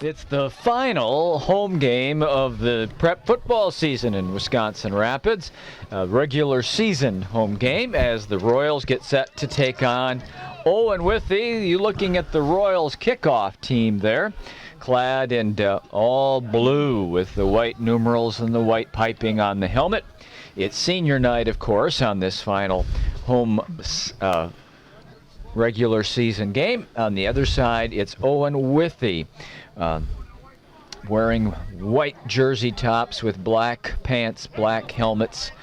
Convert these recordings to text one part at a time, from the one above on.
It's the final home game of the prep football season in Wisconsin Rapids. A regular season home game as the Royals get set to take on Owen Withee. You looking at the Royals kickoff team there, clad in all blue with the white numerals and the white piping on the helmet. It's senior night, of course, on this final home regular season game. On the other side, it's Owen Withee. Wearing white jersey tops with black pants, black helmets,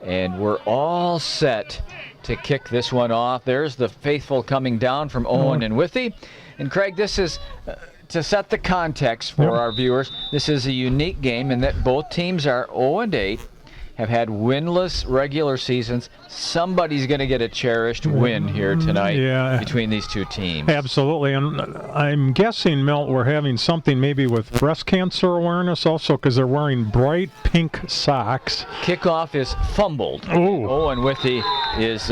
and we're all set to kick this one off. There's the faithful coming down from Owen and Withee. And Craig, this is, to set the context for our viewers, this is a unique game in that both teams are 0-8, have had winless regular seasons. Somebody's going to get a cherished win here tonight between these two teams. Absolutely, and I'm guessing, Milt, we're having something maybe with breast cancer awareness also because they're wearing bright pink socks. Kickoff is fumbled. Owen Withee is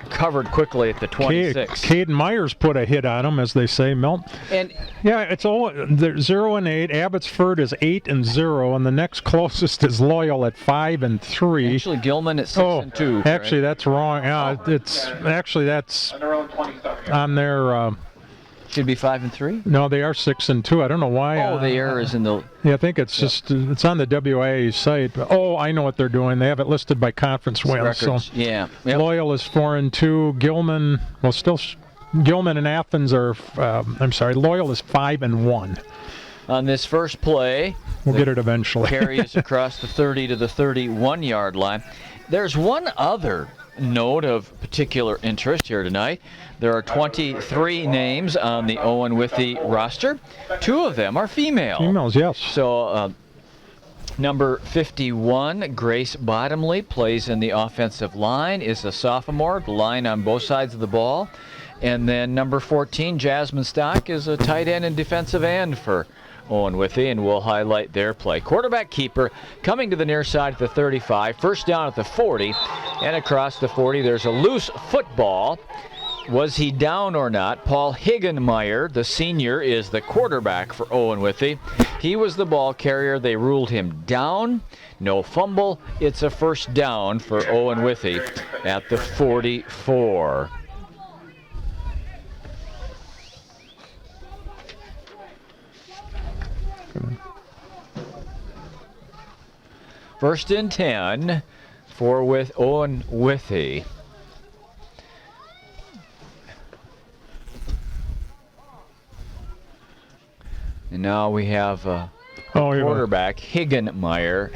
covered quickly at the 26. Caden Myers put a hit on him, as they say, Milt. And it's all 0-8. Abbotsford is 8-0, and the next closest is Loyal at 5-3. Actually, Gilman at 6-2. Actually, that's wrong. Yeah, that's on their. Should be 5-3. No, they are 6-2. I don't know why. The error is in the. Yeah, I think it's just it's on the WIA site. I know what they're doing. They have it listed by conference wins. So Loyal is 4-2. Gilman, Gilman and Athens are. Loyal is 5-1. On this first play, we'll get it eventually. Carry is across the 30 to the 31-yard line. There's one other note of particular interest here tonight. There are 23 names on the Owen Withee roster. 2 of them are female. Females, yes. So number 51, Grace Bottomley, plays in the offensive line, is a sophomore, line on both sides of the ball. And then number 14, Jasmine Stock, is a tight end and defensive end for Owen Withee, and we'll highlight their play. Quarterback keeper coming to the near side at the 35, first down at the 40, and across the 40 there's a loose football. Was he down or not? Paul Higgenmeyer, the senior, is the quarterback for Owen Withee. He was the ball carrier. They ruled him down. No fumble. It's a first down for Owen Withee at the 44. First and 10 for Owen Withee. And now we have quarterback Higgenmeyer,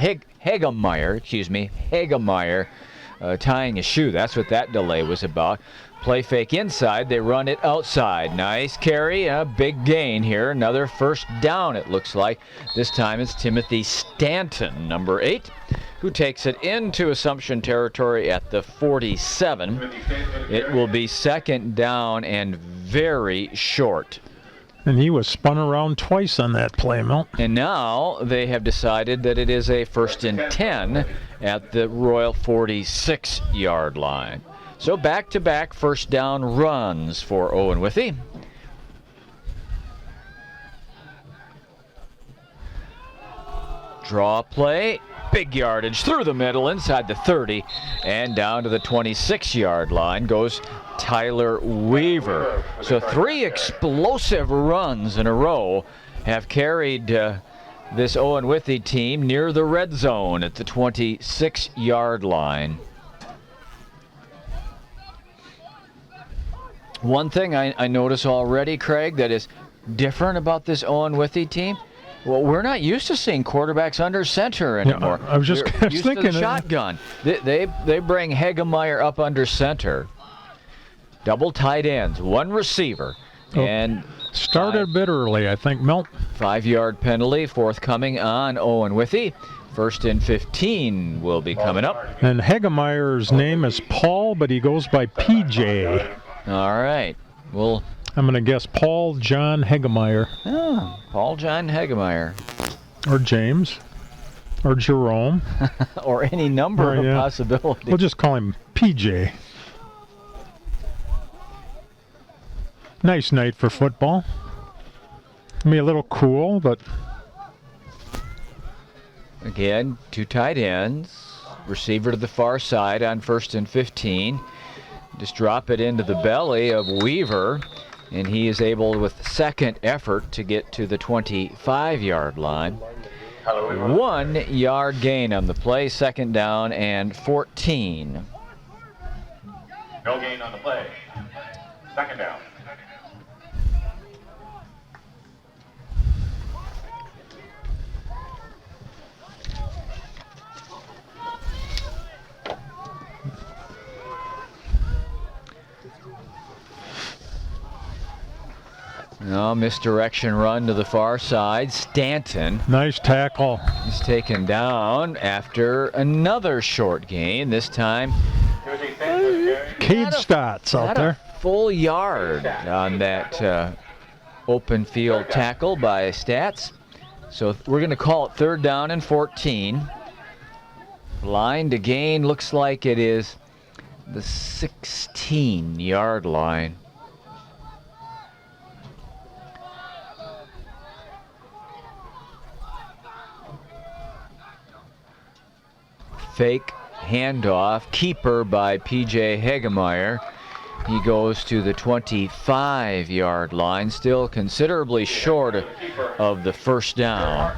tying a shoe. That's what that delay was about. Play fake inside, they run it outside. Nice carry, a big gain here. Another first down, it looks like. This time it's Timothy Stanton, number 8, who takes it into Assumption territory at the 47. It will be second down and very short. And he was spun around twice on that play, Milt. And now they have decided that it is a first and 10 at the Royal 46-yard line. So back-to-back first down runs for Owen Withee. Draw play, big yardage through the middle, inside the 30, and down to the 26-yard line goes Tyler Weaver. So 3 explosive runs in a row have carried this Owen Withee team near the red zone at the 26-yard line. One thing I notice already, Craig, that is different about this Owen Withee team, well, we're not used to seeing quarterbacks under center anymore. I was just thinking to the shotgun. They bring Higgenmeyer up under center. Double tight ends, 1 receiver, and started a bit early, I think, Milt. 5-yard penalty forthcoming on Owen Withee. First and 15 will be coming up. And Higgenmeyer's name is Paul, but he goes by PJ. All right. I'm going to guess Paul John Higgenmeyer. Oh, Paul John Higgenmeyer. Or James. Or Jerome. Or any number of possibilities. We'll just call him PJ. Nice night for football. Be a little cool, but again, 2 tight ends. Receiver to the far side on 1st and 15. Just drop it into the belly of Weaver, and he is able, with the second effort, to get to the 25-yard line. 1 yard gain on the play, 2nd down and 14. No gain on the play. 2nd down. No, misdirection run to the far side. Stanton. Nice tackle. He's taken down after another short gain. This time, Cade Stotts out there. A full yard on that open field tackle by Stats. So we're going to call it 3rd down and 14. Line to gain looks like it is the 16-yard line. Fake handoff, keeper by P.J. Hagemeyer. He goes to the 25-yard line, still considerably short of the 1st down.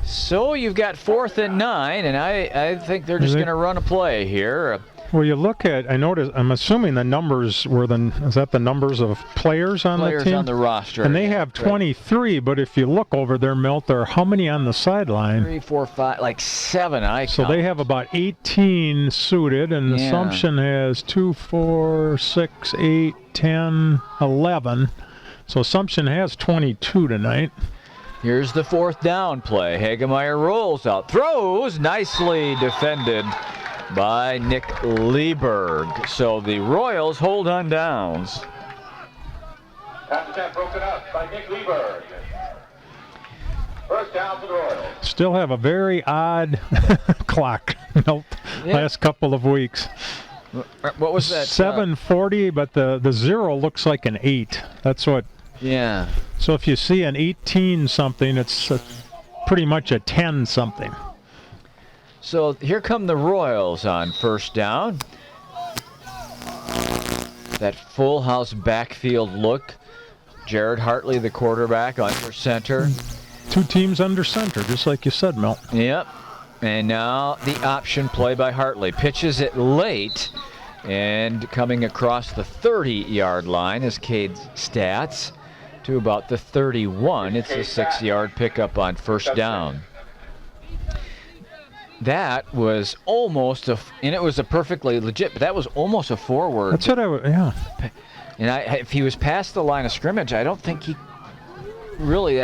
So you've got 4th and 9, and I think they're just going to run a play here. Well, you look at, I'm assuming the numbers were is that the numbers of players on the team? Players on the roster. And they have 23, but if you look over there, Milt, there are how many on the sideline? 3, 4, 5, like 7, I count. So they have about 18 suited, and Assumption has 2, 4, 6, 8, 10, 11. So Assumption has 22 tonight. Here's the 4th down play. Hagemeyer rolls out, throws, nicely defended by Nick Lieberg. So the Royals hold on downs. Pass attempt broken up by Nick Lieberg. 1st down for the Royals. Still have a very odd clock. Last couple of weeks. What was that? 7:40, but the 0 looks like an 8. That's what. Yeah. So if you see an 18 something, it's pretty much a 10 something. So here come the Royals on 1st down. That full house backfield look. Jared Hartley, the quarterback, under center. 2 teams under center, just like you said, Mel. Yep. And now the option play by Hartley. Pitches it late, and coming across the 30-yard line is Cade Stats to about the 31. It's a 6-yard pickup on 1st down. That was almost and it was a perfectly legit, but that was almost a forward. That's what yeah. And if he was past the line of scrimmage, I don't think he really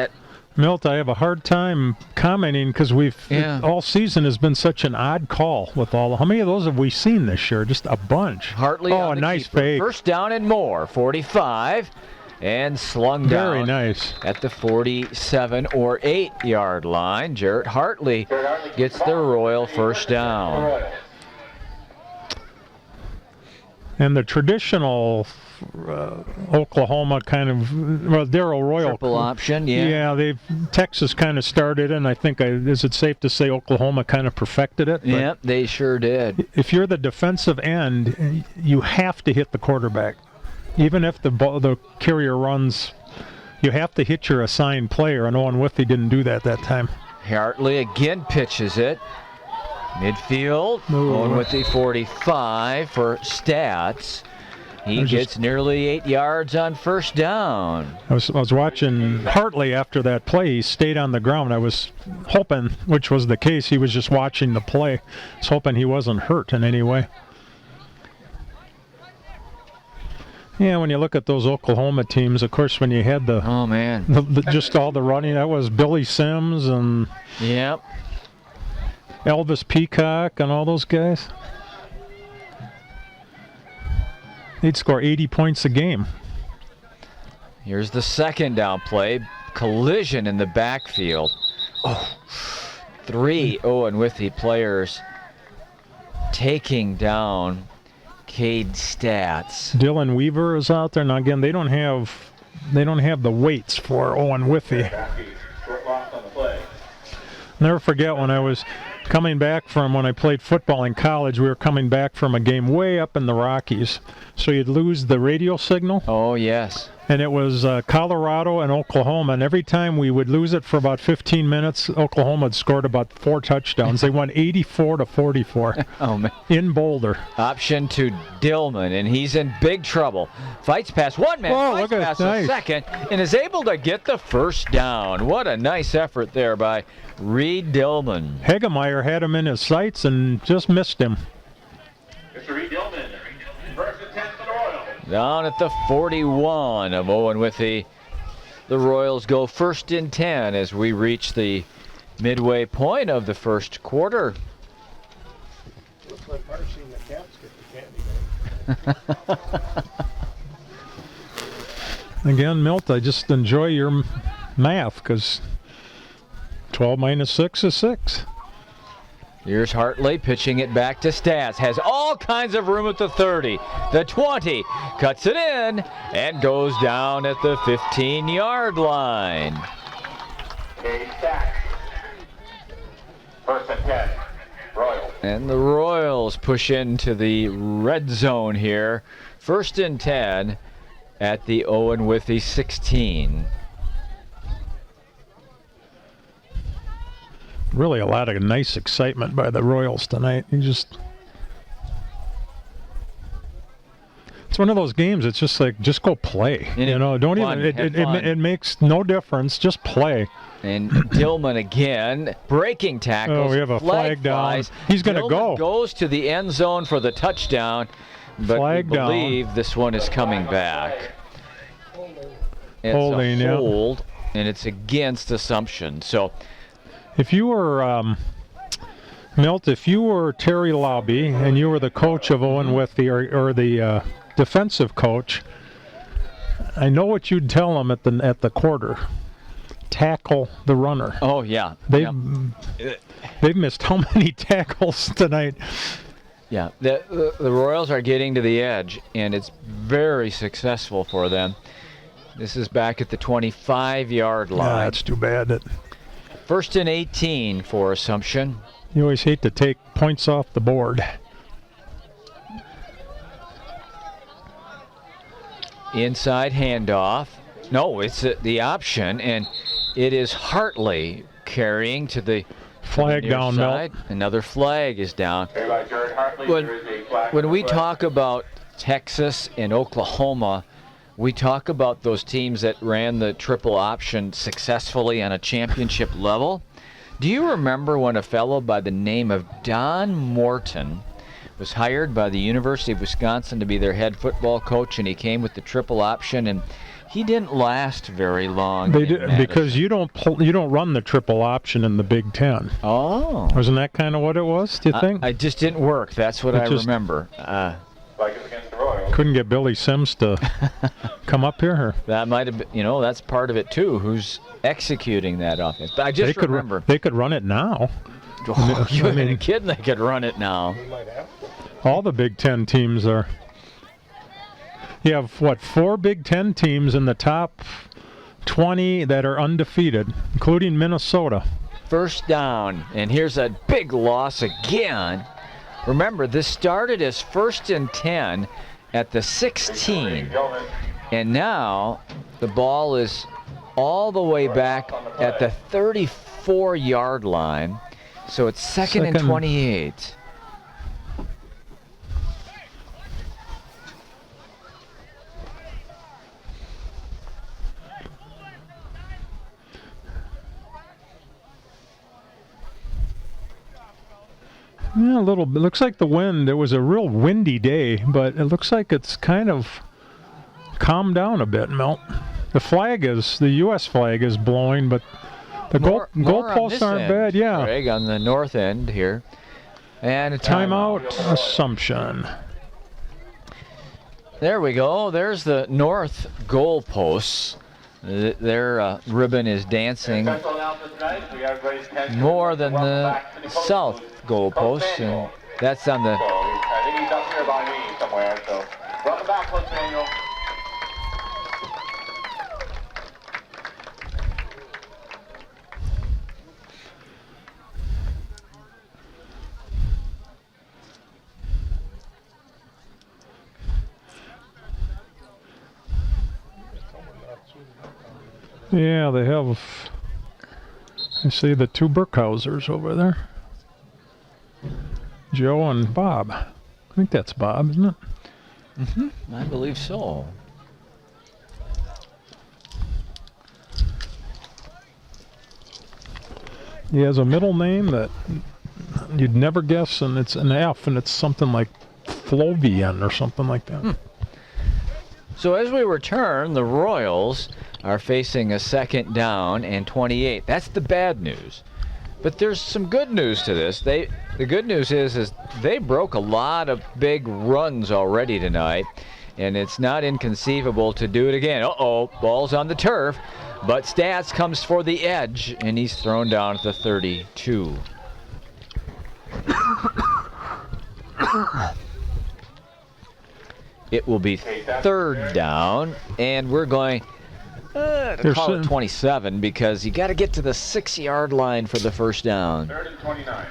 Milt, I have a hard time commenting because all season has been such an odd call with how many of those have we seen this year? Just a bunch. Hartley a nice fake. 1st down and more, 45. And slung down. Very nice. At the 47 or 8-yard line. Jared Hartley gets the Royal 1st down. And the traditional Oklahoma kind of, Darrell Royal. Triple option, yeah. Yeah, Texas kind of started, and I think, is it safe to say Oklahoma kind of perfected it? Yeah, they sure did. If you're the defensive end, you have to hit the quarterback. Even if the carrier runs, you have to hit your assigned player, and Owen Withee didn't do that time. Hartley again pitches it. Midfield, Owen Withee 45 for Stats. He gets nearly 8 yards on 1st down. I was watching Hartley after that play. He stayed on the ground. I was hoping, which was the case, he was just watching the play. I was hoping he wasn't hurt in any way. Yeah, when you look at those Oklahoma teams, of course, when you had just all the running, that was Billy Sims and Elvis Peacock and all those guys. They'd score 80 points a game. Here's the 2nd down play. Collision in the backfield. 3 Owen Withee players taking down Cade Stats. Dylan Weaver is out there. Now, again, they don't have they don't have the weights for Owen Withee. Short loss on the play. Never forget when I was coming back from when I played football in college, we were coming back from a game way up in the Rockies. So you'd lose the radio signal. Oh, yes. And it was Colorado and Oklahoma. And every time we would lose it for about 15 minutes, Oklahoma had scored about 4 touchdowns. They won 84-44 Oh, man. in Boulder. Option to Dillman, and he's in big trouble. Fights past one man, Whoa, fights look at past that. a second, and is able to get the first down. What a nice effort there by Reed Dillman. Hegemeyer had him in his sights and just missed him. Mr. Reed Dillman, first and 10 for the Royals. Down at the 41 of Owen Withee. The Royals go 1st and 10 as we reach the midway point of the first quarter. Looks like Marcy and the Cats get the candy bag. Again, Milt, I just enjoy your math because 12 minus 6 is 6. Here's Hartley pitching it back to Stats. Has all kinds of room at the 30. The 20. Cuts it in and goes down at the 15-yard line. A sack. First and 10. Royals. And the Royals push into the red zone here. 1st and 10 at the Owen Withee 16. Really a lot of nice excitement by the Royals tonight. It's one of those games. It's just like, just go play. And don't fun, even. have fun. It makes no difference. Just play. And Dillman again, breaking tackles. Oh, we have a flag down. Flies. He's going to Dillman go. Goes to the end zone for the touchdown, but Flag we down. believe this one is coming back. It's Holding, a yeah. hold, and it's against Assumption. So. If you were, Milt, if you were Terry Lobby and you were the coach of Owen Withee or the defensive coach, I know what you'd tell them at the quarter. Tackle the runner. Oh, yeah. They've missed how many tackles tonight? Yeah, the Royals are getting to the edge, and it's very successful for them. This is back at the 25-yard line. Yeah, that's too bad. 1st and 18 for Assumption. You always hate to take points off the board. Inside handoff. No, it's the option, and it is Hartley carrying to the Flag near down, side. Milt. Another flag is down. Carried by Jared Hartley. There is a flag When for we the play. talk about Texas and Oklahoma, we talk about those teams that ran the triple option successfully on a championship level. Do you remember when a fellow by the name of Don Morton was hired by the University of Wisconsin to be their head football coach, and he came with the triple option, and he didn't last very long. They in do, Madison. because you don't run the triple option in the Big Ten. Oh. Wasn't that kind of what it was? Do you think? I just didn't work. That's what It I just- remember. Like it's against the Royals. Couldn't get Billy Sims to come up here. That might have been, that's part of it too. Who's executing that offense? But I just remember. They could run it now. Oh, you I ain't mean- kidding? They could run it now. We might have to. All the Big Ten teams are. You have, 4 Big Ten teams in the top 20 that are undefeated, including Minnesota. 1st down, and here's a big loss again. Remember, this started as 1st and 10 at the 16, Gilman. and now the ball is all the way back at the 34-yard line, so it's second and 28. Yeah, a little bit. Looks like the wind. It was a real windy day, but it looks like it's kind of calmed down a bit, Milt. The U.S. flag is blowing, but the More on goalposts this aren't end, bad. Yeah. Greg, on the north end here. And a Timeout. Assumption. There we go. There's the north goalposts. Their ribbon is dancing Special announcement tonight. We have everybody's attention. more than Welcome the back to the coach south booth. goalposts, Coach Manuel. and that's on the. So I think he's up here by me somewhere. So welcome back, Coach Manuel. Yeah, they have. I see the two Burkhausers over there. Joe and Bob. I think that's Bob, isn't it? Mm-hmm. I believe so. He has a middle name that you'd never guess, and it's an F, and it's something like Flovian or something like that. So as we return, the Royals are facing a 2nd down and 28. That's the bad news. But there's some good news to this. The good news is they broke a lot of big runs already tonight, and it's not inconceivable to do it again. Uh-oh, ball's on the turf, but Stats comes for the edge, and he's thrown down at the 32. It will be 3rd down, and we're going to call it 27 because you got to get to the 6-yard line for the 1st down. 3rd and 29.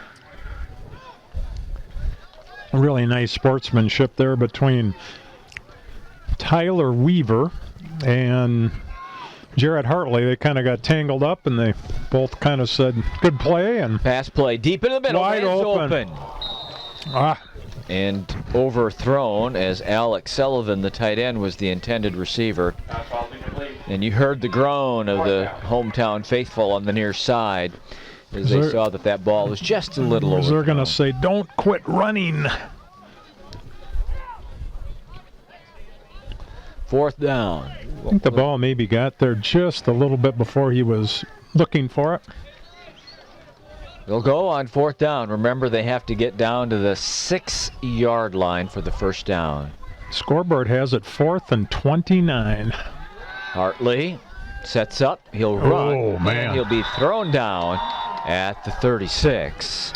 Really nice sportsmanship there between Tyler Weaver and Jared Hartley. They kind of got tangled up, and they both kind of said, good play. And pass play deep in the middle. Wide open. And overthrown as Alex Sullivan, the tight end, was the intended receiver. And you heard the groan of the hometown faithful on the near side as they saw that ball was just a little overthrown. They're going to say, don't quit running. 4th down. I think the ball maybe got there just a little bit before he was looking for it. They'll go on 4th down. Remember, they have to get down to the 6-yard line for the 1st down. Scoreboard has it 4th and 29. Hartley sets up. He'll run. Oh, man. And he'll be thrown down at the 36.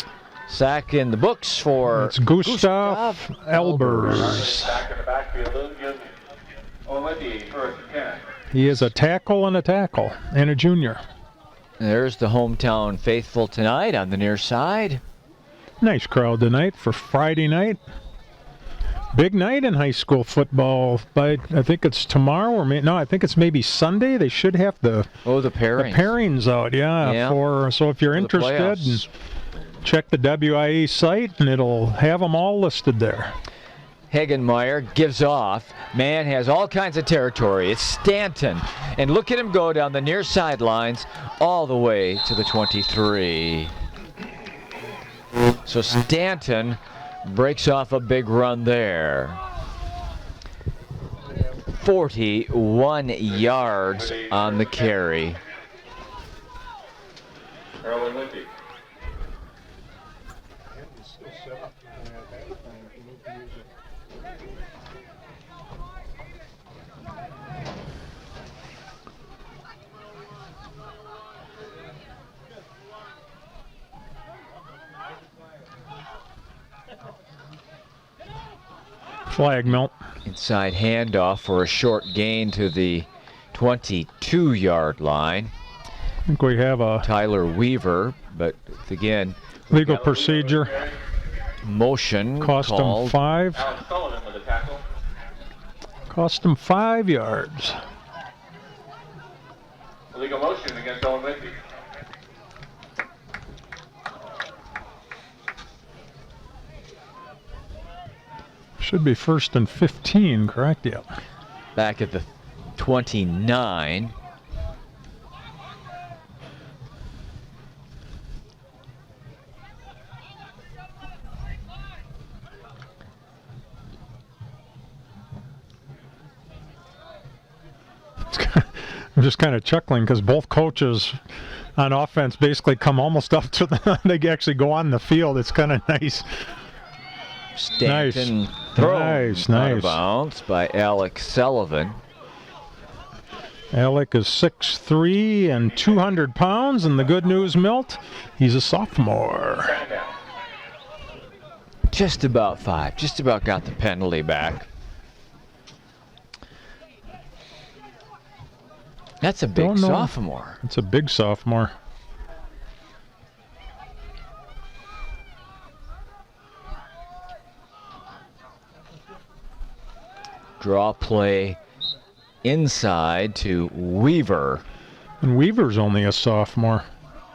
Sack in the books for it's Gustav Elbers. Back in the backfield, Owen Withee, 1st and 10. He is a tackle and a junior. There's the hometown faithful tonight on the near side. Nice crowd tonight for Friday night. Big night in high school football. But I think it's tomorrow or I think it's maybe Sunday. They should have the pairings out. Yeah. So if you're interested, check the WIA site and it'll have them all listed there. Hagenmeyer gives off. Man has all kinds of territory. It's Stanton. And look at him go down the near sidelines all the way to the 23. So Stanton breaks off a big run there. 41 yards on the carry. Owen Withee. Flag melt. Inside handoff for a short gain to the 22-yard line. I think we have a Tyler Weaver, but again, legal procedure. Motion cost called. Him 5. Alex Sullivan with a tackle. Cost him 5 yards. Illegal motion against Owen Withee. Should be 1st and 15, correct? Yeah. Back at the 29. I'm just kind of chuckling because both coaches on offense basically come almost up to they actually go on the field. It's kind of nice. Stanton thrown out of bounds by Alex Sullivan. Alec is 6'3" and 200 pounds, and the good news, Milt, he's a sophomore. Just about 5. Just about got the penalty back. That's a big sophomore. It's a big sophomore. Draw play inside to Weaver. And Weaver's only a sophomore.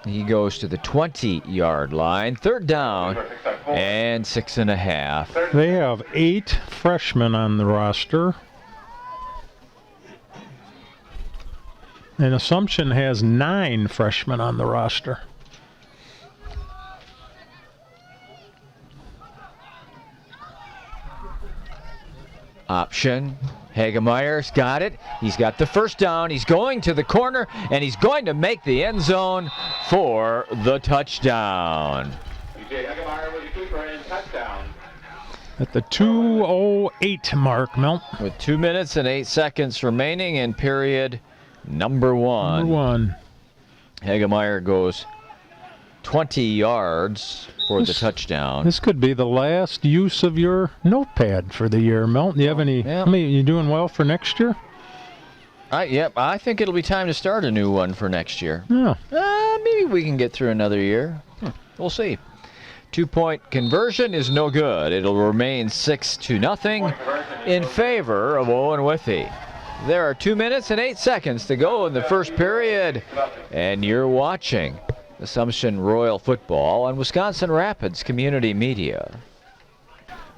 He goes to the 20-yard line. Third down and 6.5. They have 8 freshmen on the roster. And Assumption has 9 freshmen on the roster. Option. Hagemeyer's got it. He's got the first down. He's going to the corner, and he's going to make the end zone for the touchdown. DJ Hagemeyer with a keeper and touchdown. At the 2:08 mark, Melt. With 2 minutes and 8 seconds remaining in period number 1. Number 1. Hagemeyer goes 20 yards for the touchdown. This could be the last use of your notepad for the year, Melt. Do you have any? Yeah. I mean, you doing well for next year? Yep, I think it'll be time to start a new one for next year. Yeah. Maybe we can get through another year. We'll see. 2-point conversion is no good. It'll remain 6-0 in favor of Owen Withee. There are 2 minutes and 8 seconds to go in the first period, and you're watching Assumption Royal Football on Wisconsin Rapids Community Media.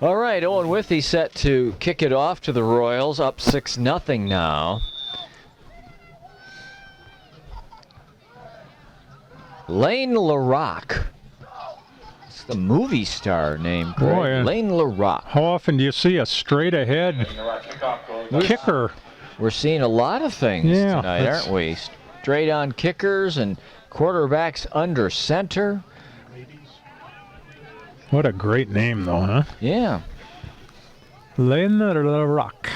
All right, Owen Withee set to kick it off to the Royals, up 6-0 now. Lane LaRock. It's the movie star name, Greg. Boy, yeah. Lane LaRock. How often do you see a straight ahead kicker? We're seeing a lot of things tonight, aren't we? Straight on kickers and quarterbacks under center. What a great name, though, huh? Yeah. Lane LaRock.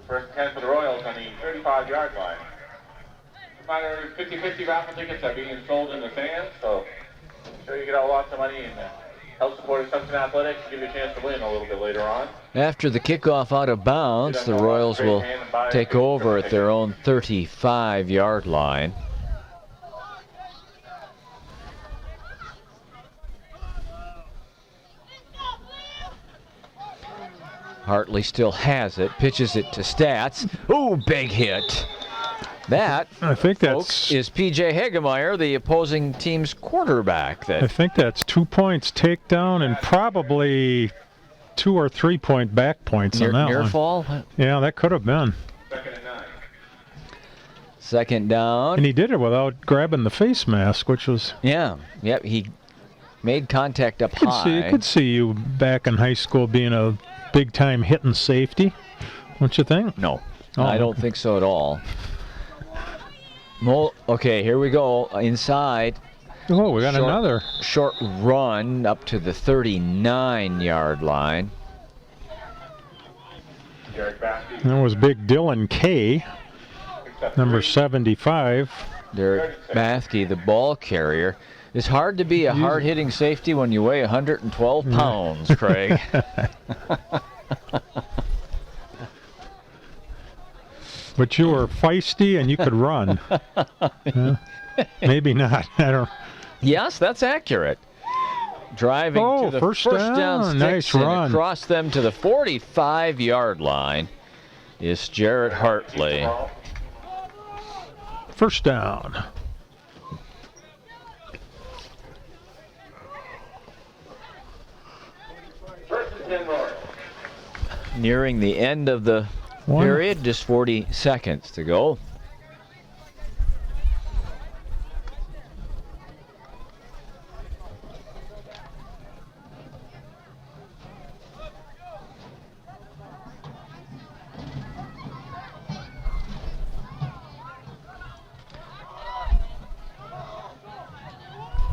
First 10 for the Royals on the 35-yard line. Reminder, 50-50 raffle tickets are being sold in the stands, so I'm sure you get out lots of money and help support Assumption Athletics, give you a chance to win a little bit later on. After the kickoff out of bounds, the Royals will take over at their own 35-yard line. Hartley still has it, pitches it to Stats. Ooh, big hit. That, I think that's, folks, is P.J. Hagemeyer, the opposing team's quarterback. I think that's 2 points takedown and probably 2 or 3 point back points on that near one. fall? Yeah, that could have been. Second and 9. Second down. And he did it without grabbing the face mask, which was... Yeah, yep, he made contact up high. I could see you back in high school being a big-time hitting safety, don't you think? No, Oh. I don't think so at all. Okay, here we go. Inside. Oh, we got another. Short run up to the 39-yard line. That was big Dylan K, number 75. Derek Bathke, the ball carrier. It's hard to be a hard-hitting safety when you weigh 112 pounds, Craig. But you were feisty and you could run. Maybe not. I don't. Yes, that's accurate. Driving to the first down sticks nice and run. across them to the 45-yard line is Jarrett Hartley. First down. First and 10 Royals. Nearing the end of the period, just 40 seconds to go.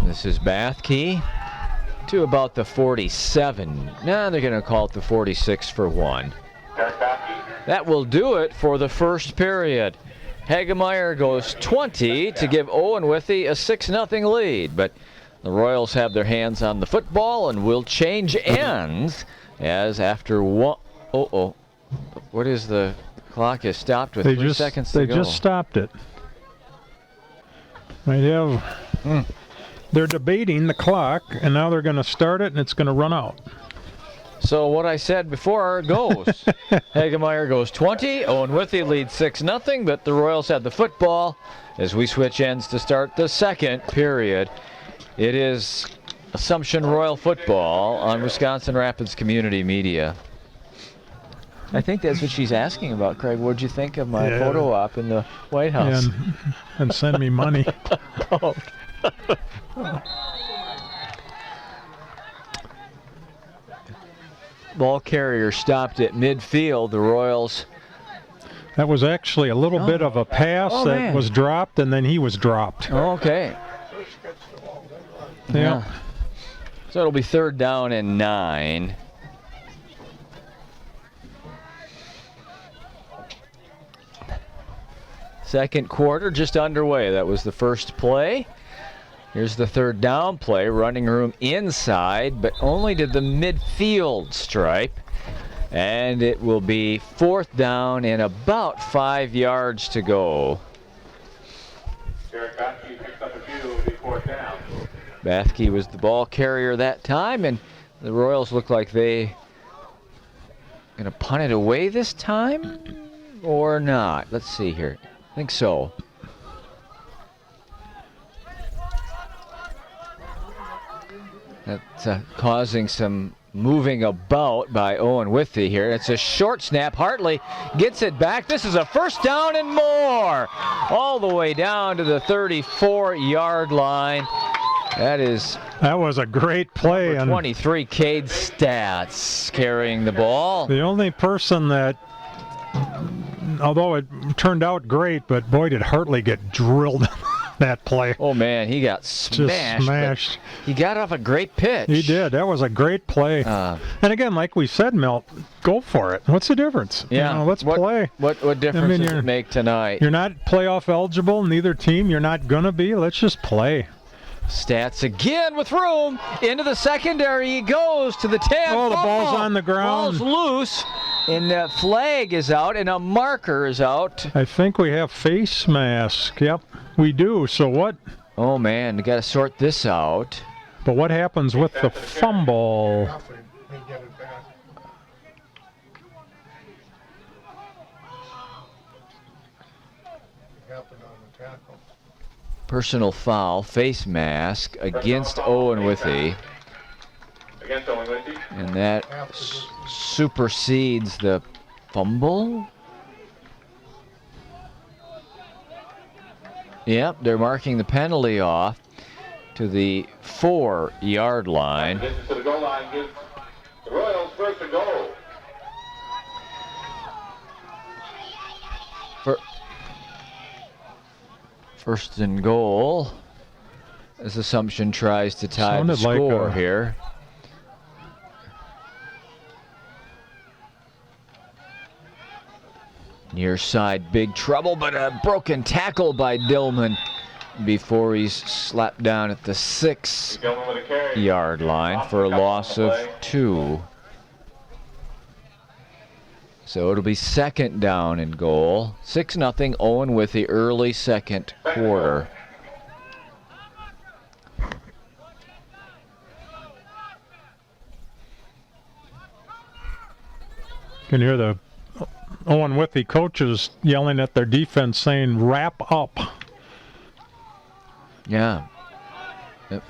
This is Bathke to about the 47. Now they're going to call it the 46 for one. That will do it for the first period. Hagemeyer goes 20 to give Owen Withee a 6-0 lead, but the Royals have their hands on the football and will change ends as after one. What is the clock is stopped with 3 seconds to go. They just stopped it. Might have. They're debating the clock, and now they're going to start it, and it's going to run out. So what I said before goes. Hagemeyer goes 20. Owen Withee leads 6-0, but the Royals have the football as we switch ends to start the second period. It is Assumption Royal football on Wisconsin Rapids Community Media. I think that's what she's asking about, Craig. What'd you think of my photo op in the White House? And send me money. Oh. Ball carrier stopped at midfield. The Royals. That was actually a little bit of a pass that was dropped, and then he was dropped. Okay. Yeah. So it'll be 3rd down and 9. Second quarter just underway. That was the first play. Here's the 3rd down play. Running room inside, but only to the midfield stripe. And it will be 4th down and about 5 yards to go. Derek Bathke picks up a few, it'll be 4th down. Bathke was the ball carrier that time, and the Royals look like they gonna punt it away this time or not. Let's see here. I think so. That's causing some moving about by Owen Withee here. It's a short snap. Hartley gets it back. This is a 1st down and more. All the way down to the 34-yard line. That was a great play. 23, Cade Stats carrying the ball. The only person that, although it turned out great, but boy did Hartley get drilled that play. Oh man, he got smashed. Just smashed. He got off a great pitch. He did. That was a great play. And again, like we said, Milt, go for it. What's the difference? Yeah. Let's play. What difference does it make tonight? You're not playoff eligible, neither team. You're not going to be. Let's just play. Stats again with room. Into the secondary he goes to the 10. Oh, the ball's on the ground. Ball's loose. And the flag is out and a marker is out. I think we have face mask. Yep, we do. So what? Oh, man, you got to sort this out. But what happens with the fumble? Personal foul, face mask against Owen Withee. Against Owen Withee. And that supersedes the fumble. Yep, they're marking the penalty off to the 4-yard line. Distance to the goal line gives the Royals 1st and goal. First and goal, as Assumption tries to tie the score here. Near side, big trouble, but a broken tackle by Dillman before he's slapped down at the 6-yard line for a loss of 2. So it'll be 2nd down and goal. 6-0 Owen Withee early second quarter. You can hear the Owen Withee coaches yelling at their defense saying, wrap up. Yeah.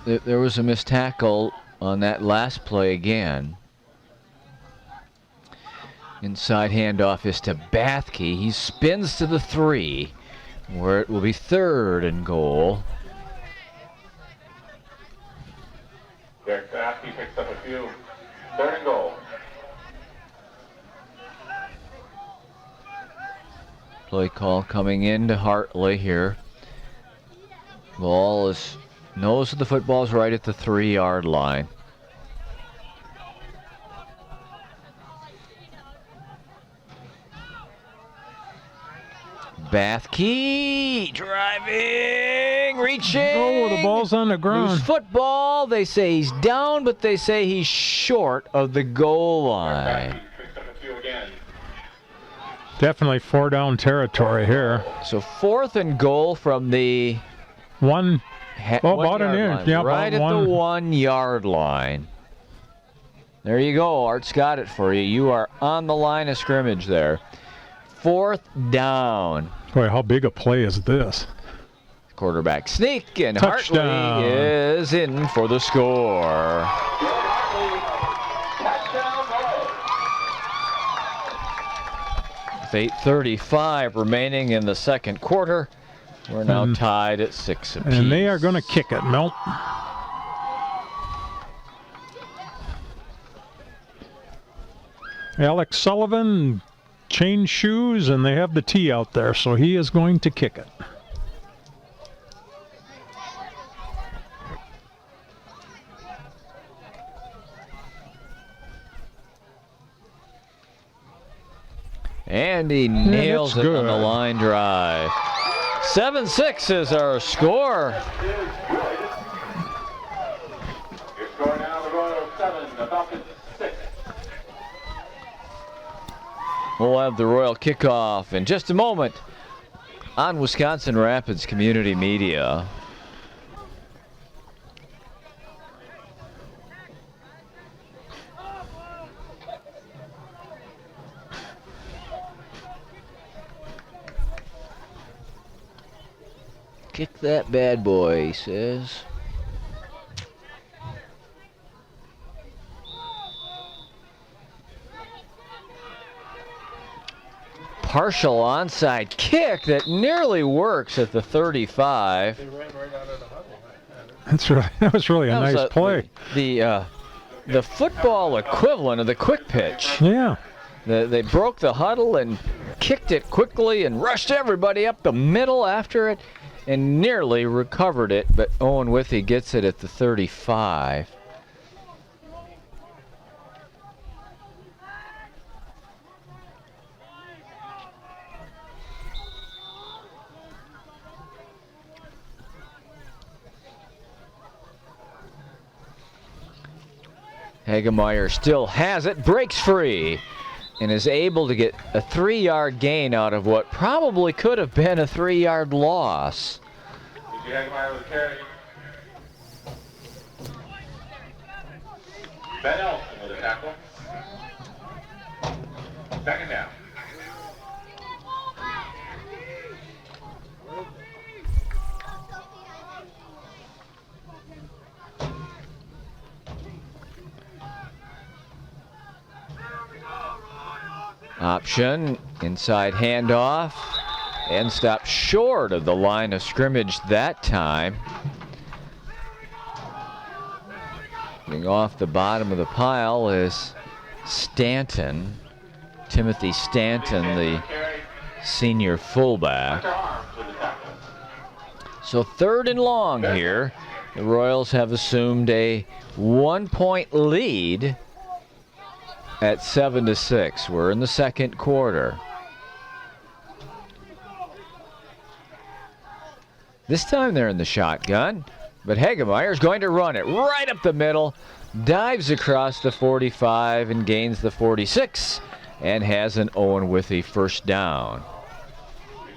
There was a missed tackle on that last play again. Inside handoff is to Bathke. He spins to the 3, where it will be 3rd and goal. Derek Bathke picks up a few. 3rd and goal. Play call coming into Hartley here. Ball is, nose of the football's right at the 3-yard line. Bathke driving, reaching. Oh, the ball's on the ground. Loose football. They say he's down, but they say he's short of the goal line. Definitely 4-down territory here. So 4th and goal from the about an inch. Yeah, right at the 1-yard line. There you go. Art's got it for you. You are on the line of scrimmage there. 4th down. Boy, how big a play is this? Quarterback sneak, and Touchdown. Hartley is in for the score. With 8:35 remaining in the second quarter, we're now tied at 6 apiece. And they are going to kick it, Milt. Alex Sullivan changed shoes, and they have the tee out there, so he is going to kick it. And he nails it on the line drive. 7-6 is our score. Your score now, the Royals 7, the Falcons 6. We'll have the Royal kickoff in just a moment on Wisconsin Rapids Community Media. Kick that bad boy, he says. Partial onside kick that nearly works at the 35. They ran right out of the huddle. That was really a nice play. The football equivalent of the quick pitch. Yeah. They broke the huddle and kicked it quickly and rushed everybody up the middle after it and nearly recovered it, but Owen Withee gets it at the 35. Hagemeyer still has it, breaks free, and is able to get a 3-yard gain out of what probably could have been a 3-yard loss. Hagemeyer with a carry. Ben Elson with a tackle. Second down. Option, inside handoff, and stopped short of the line of scrimmage that time. Getting off the bottom of the pile is Stanton, Timothy Stanton, the senior fullback. So 3rd and long here. The Royals have assumed a 1-point lead at 7-6. We're in the second quarter. This time they're in the shotgun, but Hagemeyer's going to run it right up the middle, dives across the 45 and gains the 46, and has an Owen Withee first down.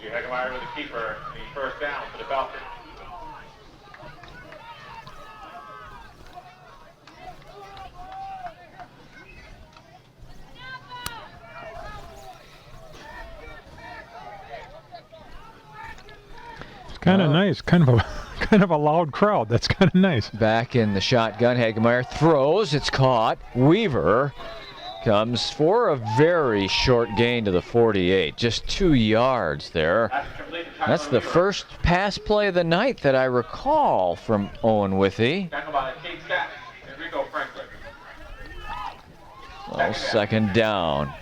Hagemeyer with a keeper, the first down for the Falcons. Kind of nice, kind of a loud crowd. That's kind of nice. Back in the shotgun, Hagemeyer throws, it's caught. Weaver comes for a very short gain to the 48, just 2 yards there. That's the first pass play of the night that I recall from Owen Withee. Well, second down.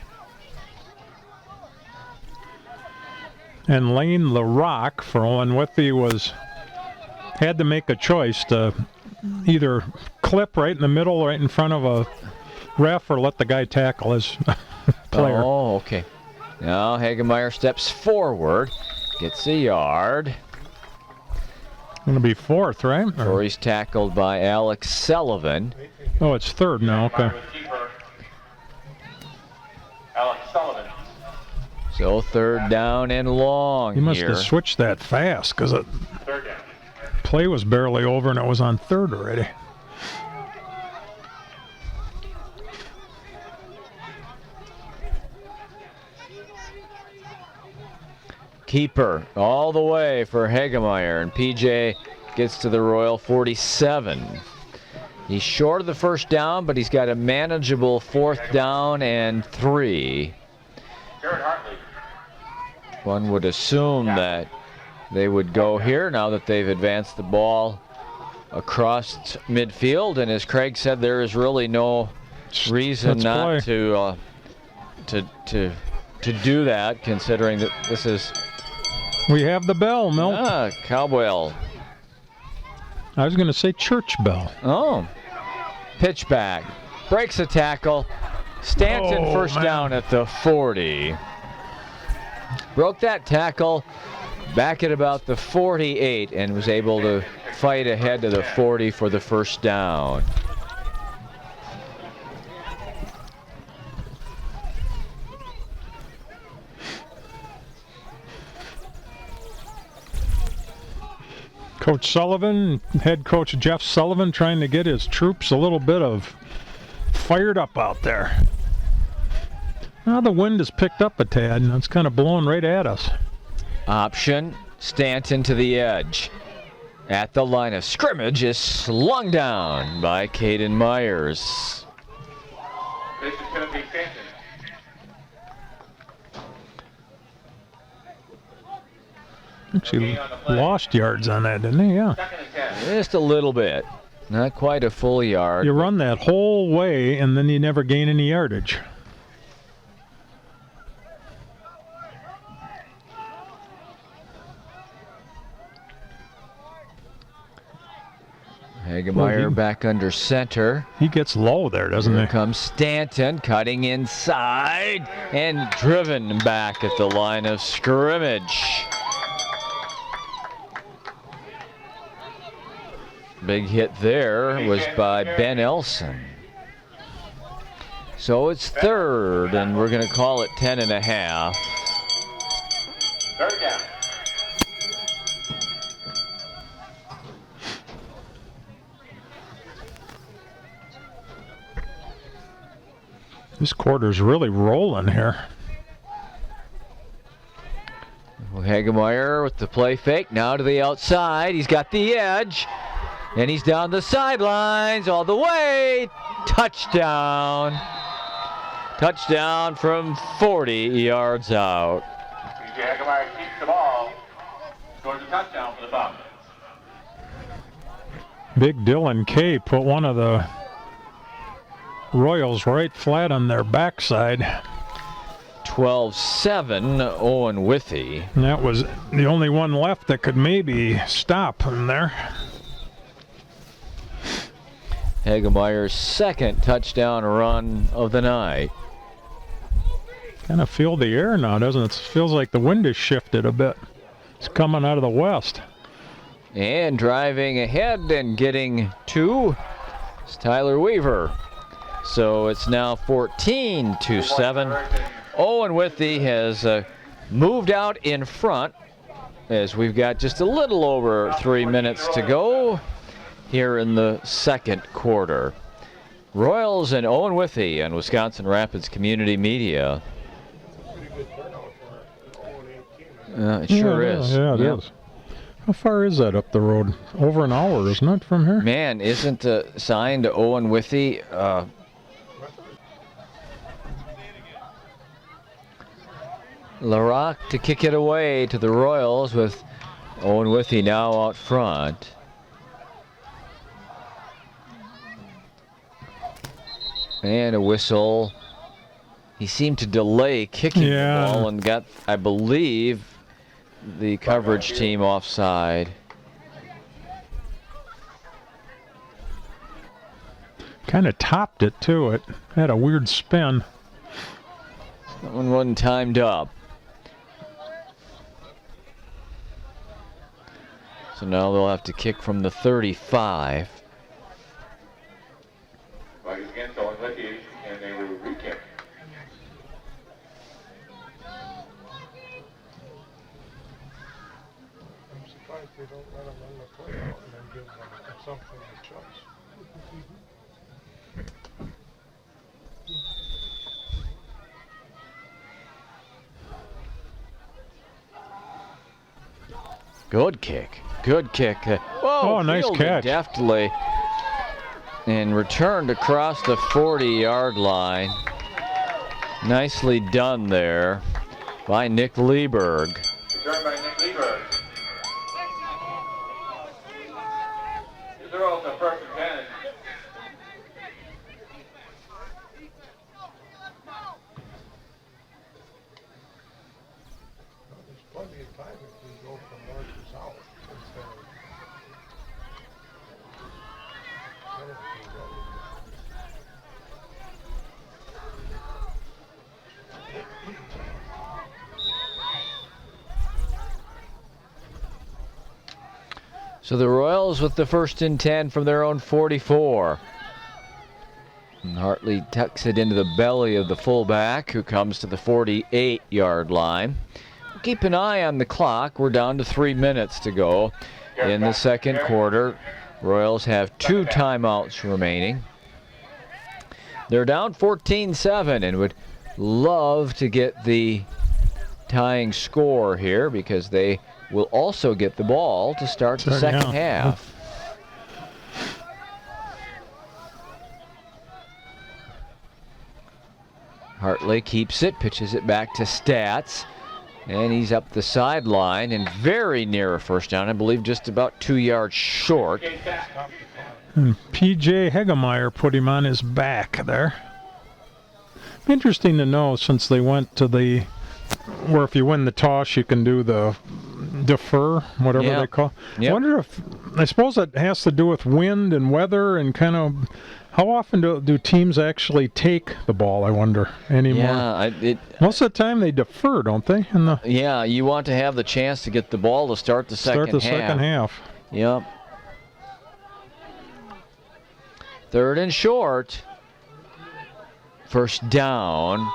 And Lane LaRock for Owen Withee had to make a choice to either clip right in the middle, right in front of a ref, or let the guy tackle his player. Oh, okay. Now Hagemeyer steps forward, gets a yard. Going to be 4th, right? Or he's tackled by Alex Sullivan. Oh, it's 3rd now. Okay. Alex Sullivan. So 3rd down and long. He must here. have switched that fast because the play was barely over and it was on 3rd already. keeper all the way for Hagemeyer, and PJ gets to the Royal 47. He's short of the first down, but he's got a manageable 4th down and 3. One would assume that they would go here now that they've advanced the ball across midfield, and as Craig said, there is really no reason not to do that, considering that this is. We have the bell, Milt. Cowbell. I was going to say church bell. Oh. Pitch back. Breaks a tackle. Stanton first down at the 40. Broke that tackle back at about the 48 and was able to fight ahead to the 40 for the first down. Coach Sullivan, head coach Jeff Sullivan, trying to get his troops a little bit of fired up out there. Now the wind has picked up a tad, and it's kind of blowing right at us. Option, Stanton to the edge. At the line of scrimmage is slung down by Caden Myers. This is going to be Stanton. Actually lost yards on that, didn't he? Yeah. Just a little bit. Not quite a full yard. You run that whole way, and then you never gain any yardage. Hagemeyer back under center. He gets low there, doesn't he? Here comes Stanton cutting inside and driven back at the line of scrimmage. Big hit there was by Ben Elson. So it's 3rd, and we're going to call it 10.5. 3rd down. This quarter's really rolling here. Hagemeyer with the play fake, now to the outside. He's got the edge, and he's down the sidelines all the way. Touchdown. Touchdown from 40 yards out. PJ Hagemeyer keeps the ball. Scores a touchdown for the Falcons. Big Dylan Kay put one of the Royals right flat on their backside. 12-7, Owen Withee. And that was the only one left that could maybe stop him there. Hagemeyer's 2nd touchdown run of the night. Kind of feel the air now, doesn't it? It feels like the wind has shifted a bit. It's coming out of the west. And driving ahead and getting 2 is Tyler Weaver. So it's now 14-7. Owen Withee has moved out in front as we've got just a little over 3 minutes to go here in the 2nd quarter. Royals and Owen Withee on Wisconsin Rapids Community Media. It sure is. Yeah, it is. How far is that up the road? Over an hour, isn't it, from here? Man, isn't the sign to Owen Withee Larocque to kick it away to the Royals with Owen Withee now out front. And a whistle. He seemed to delay kicking the ball and got, I believe, the coverage team offside. Kind of topped it, too. It had a weird spin. That one wasn't timed up. So now they'll have to kick from the 35. Flag is against Owen Withee, and they will re-kick. I'm surprised they don't let them run the play out and then give them something to choice. Good kick. Good kick. Whoa, nice fielded catch. Deftly. And returned across the 40-yard line. Nicely done there by Nick Lieberg. Returned by Nick Lieberg. These are all the first and 10. There's plenty of time if we go from north to south instead of. So the Royals with the 1st and 10 from their own 44. And Hartley tucks it into the belly of the fullback, who comes to the 48-yard line. Keep an eye on the clock. We're down to 3 minutes to go in the second quarter. Royals have 2 timeouts remaining. They're down 14-7 and would love to get the tying score here, because they will also get the ball to start the second half. Hartley keeps it, pitches it back to Stats, and he's up the sideline and very near a first down. I believe just about 2 yards short. And P.J. Hegemeyer put him on his back there. Interesting to know, since they went to the where if you win the toss you can do the defer, whatever they call. I wonder if, I suppose it has to do with wind and weather and kind of how often do teams actually take the ball, I wonder, anymore? Yeah, most of the time they defer, don't they? Yeah, you want to have the chance to get the ball to start the second half. Yep. 3rd and short. First down.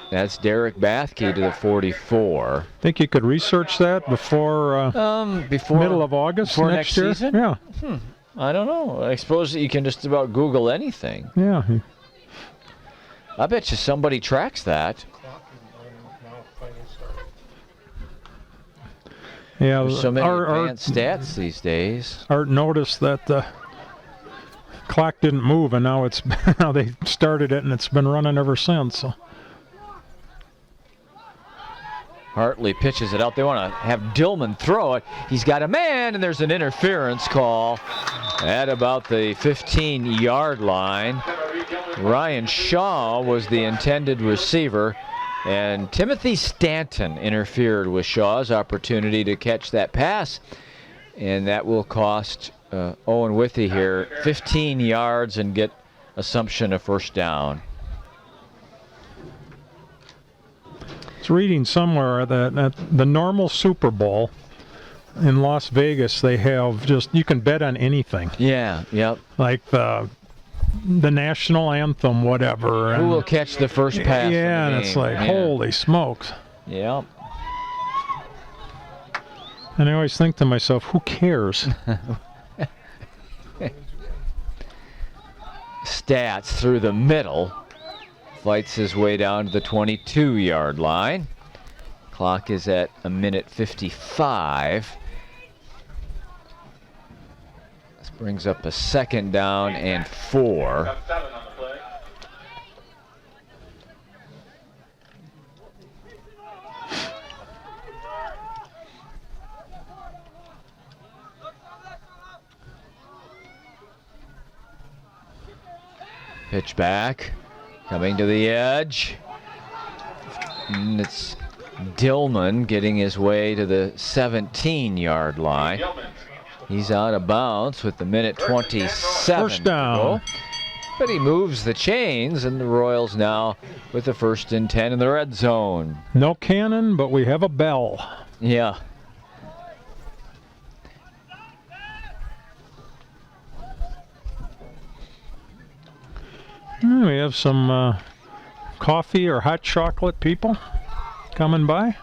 That's Derek Bathke to the 44. Think you could research that before middle of August before next year? Season? Yeah. I don't know. I suppose you can just about Google anything. Yeah. I bet you somebody tracks that. Yeah. There's so many advanced stats these days. Art noticed that the clock didn't move, and now now they started it, and it's been running ever since. So. Hartley pitches it out. They want to have Dillman throw it. He's got a man, and there's an interference call at about the 15-yard line. Ryan Shaw was the intended receiver, and Timothy Stanton interfered with Shaw's opportunity to catch that pass, and that will cost Owen Withee here 15 yards and get assumption of first down. I was reading somewhere that at the normal Super Bowl in Las Vegas, they have you can bet on anything. Yeah, yep. Like the national anthem, whatever. Who will catch the first pass? Yeah, and it's like, holy smokes. Yep. And I always think to myself, who cares? Stats through the middle. Fights his way down to the 22-yard line. Clock is at 1:55. This brings up a 2nd down and 4. Pitch back. Coming to the edge. And it's Dillman getting his way to the 17-yard line. He's out of bounds with the 1:27. First down. But he moves the chains, and the Royals now with the 1st and 10 in the red zone. No cannon, but we have a bell. Yeah. We have some coffee or hot chocolate people coming by.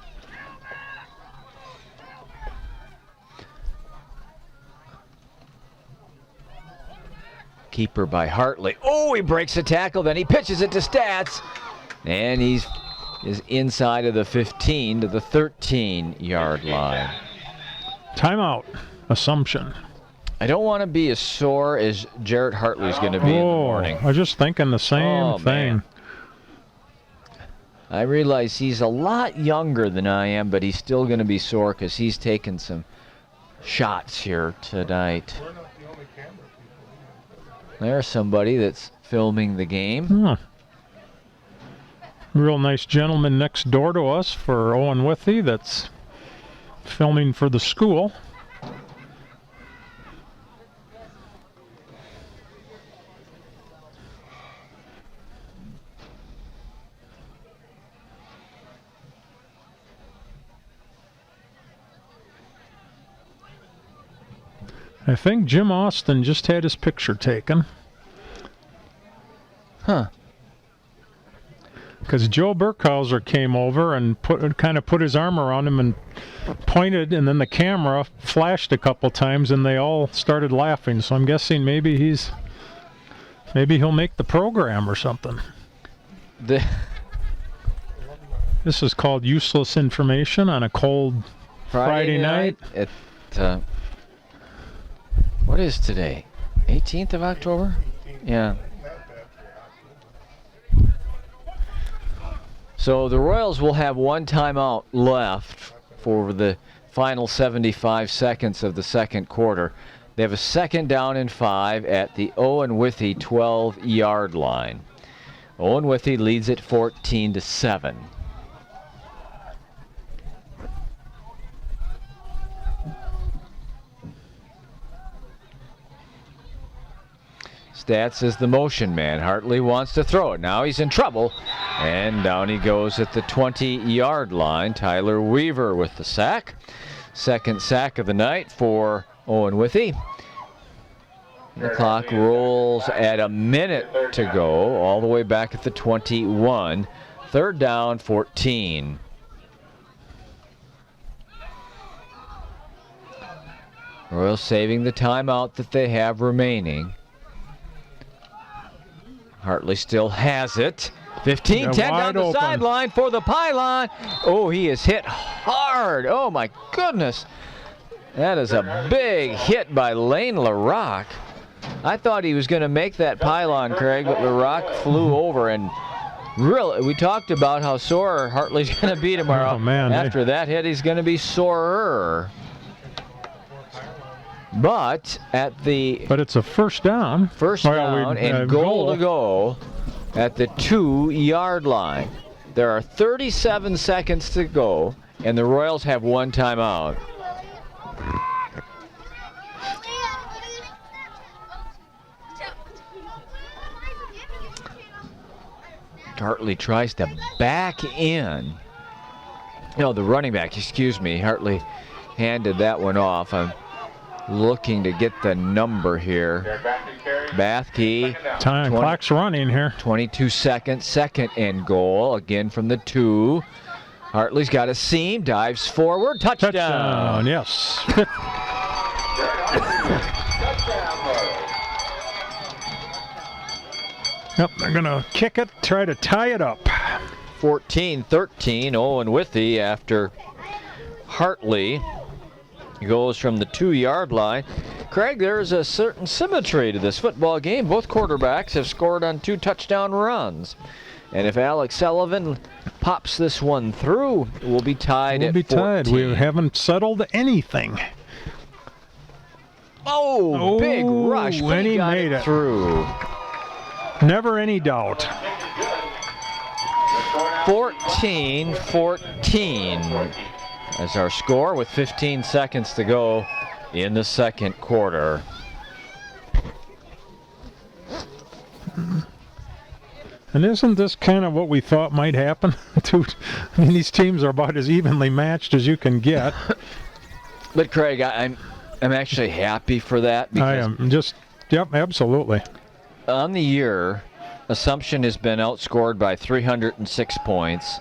Keeper by Hartley. Oh, he breaks a tackle, then he pitches it to Stats. And he's inside of the 15 to the 13-yard line. Timeout. Assumption. I don't want to be as sore as Jarrett Hartley's going to be in the morning. I was just thinking the same thing. Man. I realize he's a lot younger than I am, but he's still going to be sore because he's taken some shots here tonight. There's somebody that's filming the game. Huh. Real nice gentleman next door to us for Owen Withee that's filming for the school. I think Jim Austin just had his picture taken. Huh. Because Joe Burkhauser came over and kind of put his arm around him and pointed, and then the camera flashed a couple times, and they all started laughing. So I'm guessing maybe he'll make the program or something. This is called Useless Information on a cold Friday night. What is today? 18th of October? Yeah. So the Royals will have one timeout left for the final 75 seconds of the second quarter. They have a 2nd down and 5 at the Owen Withee 12-yard line. Owen Withee leads it 14-7. Stats is the motion man. Hartley wants to throw it. Now he's in trouble. And down he goes at the 20-yard line. Tyler Weaver with the sack. 2nd sack of the night for Owen Withee. The clock rolls at a minute to go, all the way back at the 21. 3rd down, 14. Royals saving the timeout that they have remaining. Hartley still has it. 15-10 down the sideline for the pylon. Oh, he is hit hard. Oh, my goodness. That is a big hit by Lane LaRock. I thought he was going to make that pylon, Craig, but LaRock flew over. And really, we talked about how sore Hartley's going to be tomorrow. Oh, man. After that hit, he's going to be sorer. But it's a first down. First down and goal to go at the 2-yard line. There are 37 seconds to go, and the Royals have one timeout. Hartley tries to back in. No, the running back, excuse me. Hartley handed that one off. I'm looking to get the number here. Bathke. Time clock's running here. 22 seconds. 2nd and goal. Again from the 2. Hartley's got a seam. Dives forward. Touchdown. Yes. Yep, they're going to kick it, try to tie it up. 14-13. Owen Withee after Hartley goes from the 2-yard line. Craig, there's a certain symmetry to this football game. Both quarterbacks have scored on 2 touchdown runs. And if Alex Sullivan pops this one through, we'll be tied at 14. We haven't settled anything. Oh, big rush. When he made it through. Never any doubt. 14-14 as our score with 15 seconds to go in the second quarter. And isn't this kind of what we thought might happen? I mean, these teams are about as evenly matched as you can get. But Craig, I'm actually happy for that. Because I am yep, absolutely. On the year, Assumption has been outscored by 306 points.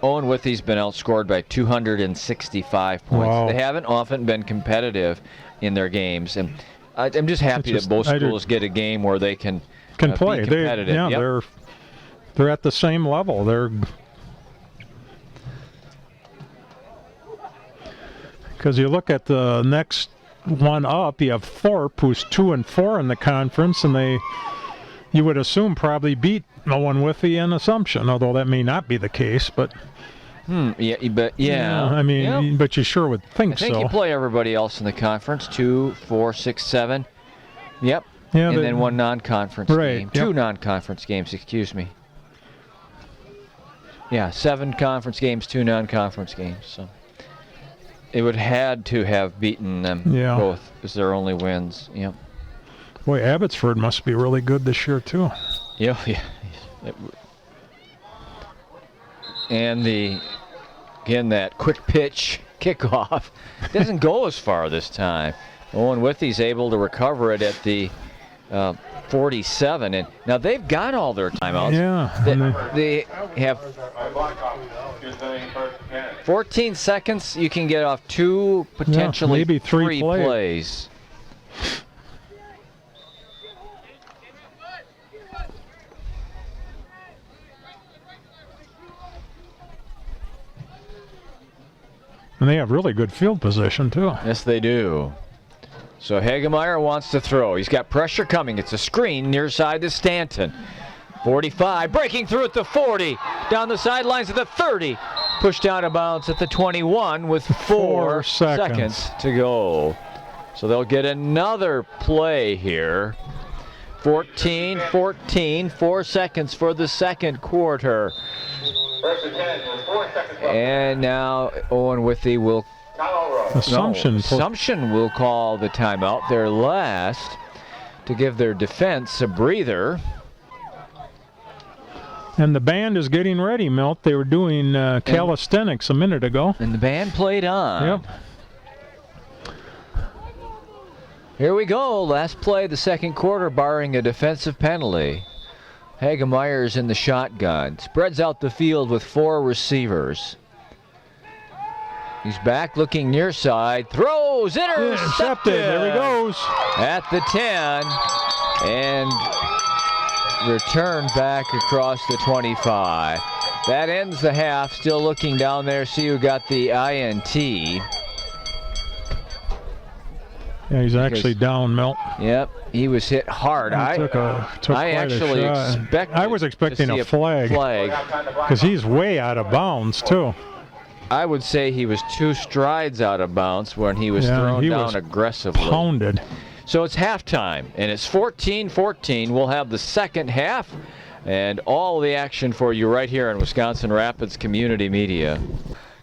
Owen Withee's been outscored by 265 points. Wow. They haven't often been competitive in their games, and I'm just happy that both schools get a game where they can play. Be competitive. They're at the same level. Because you look at the next one up, you have Thorpe, who's 2-4 in the conference, and you would assume probably beat Owen Withee and Assumption, although that may not be the case. But I mean, but you sure would think so. I think you play everybody else in the conference: 2, 4, 6, 7. Yep. Yeah, and then one non-conference game. Two non-conference games, excuse me. Yeah, 7 conference games, 2 non-conference games. So it would had to have beaten them both as their only wins. Yep. Boy, Abbotsford must be really good this year too. Yeah. And again, that quick pitch kickoff doesn't go as far this time. Owen Withee's able to recover it at the 47, and now they've got all their timeouts. Yeah, they have 14 seconds. You can get off 2, potentially maybe 3 plays. And they have really good field position too. Yes, they do. So Hagemeyer wants to throw. He's got pressure coming. It's a screen near side to Stanton. 45, breaking through at the 40, down the sidelines at the 30, pushed out of bounds at the 21 with 4 seconds to go. So they'll get another play here. 14-14, 4 seconds for the second quarter. And now Owen Withee will Assumption will call the timeout, their last, to give their defense a breather. And the band is getting ready, Milt. They were doing calisthenics a minute ago. And the band played on. Yep. Here we go. Last play of the second quarter, barring a defensive penalty. Hagemeyer's in the shotgun. Spreads out the field with 4 receivers. He's back looking near side. Throws, intercepted. There he goes. At the 10. And returned back across the 25. That ends the half. Still looking down there. See who got the INT. Yeah, he's actually down, Milt. Yep, he was hit hard. I was expecting a flag because he's way out of bounds too. I would say he was 2 strides out of bounds when he was thrown down aggressively. Pounded. So it's halftime, and it's 14-14. We'll have the second half and all the action for you right here on Wisconsin Rapids Community Media.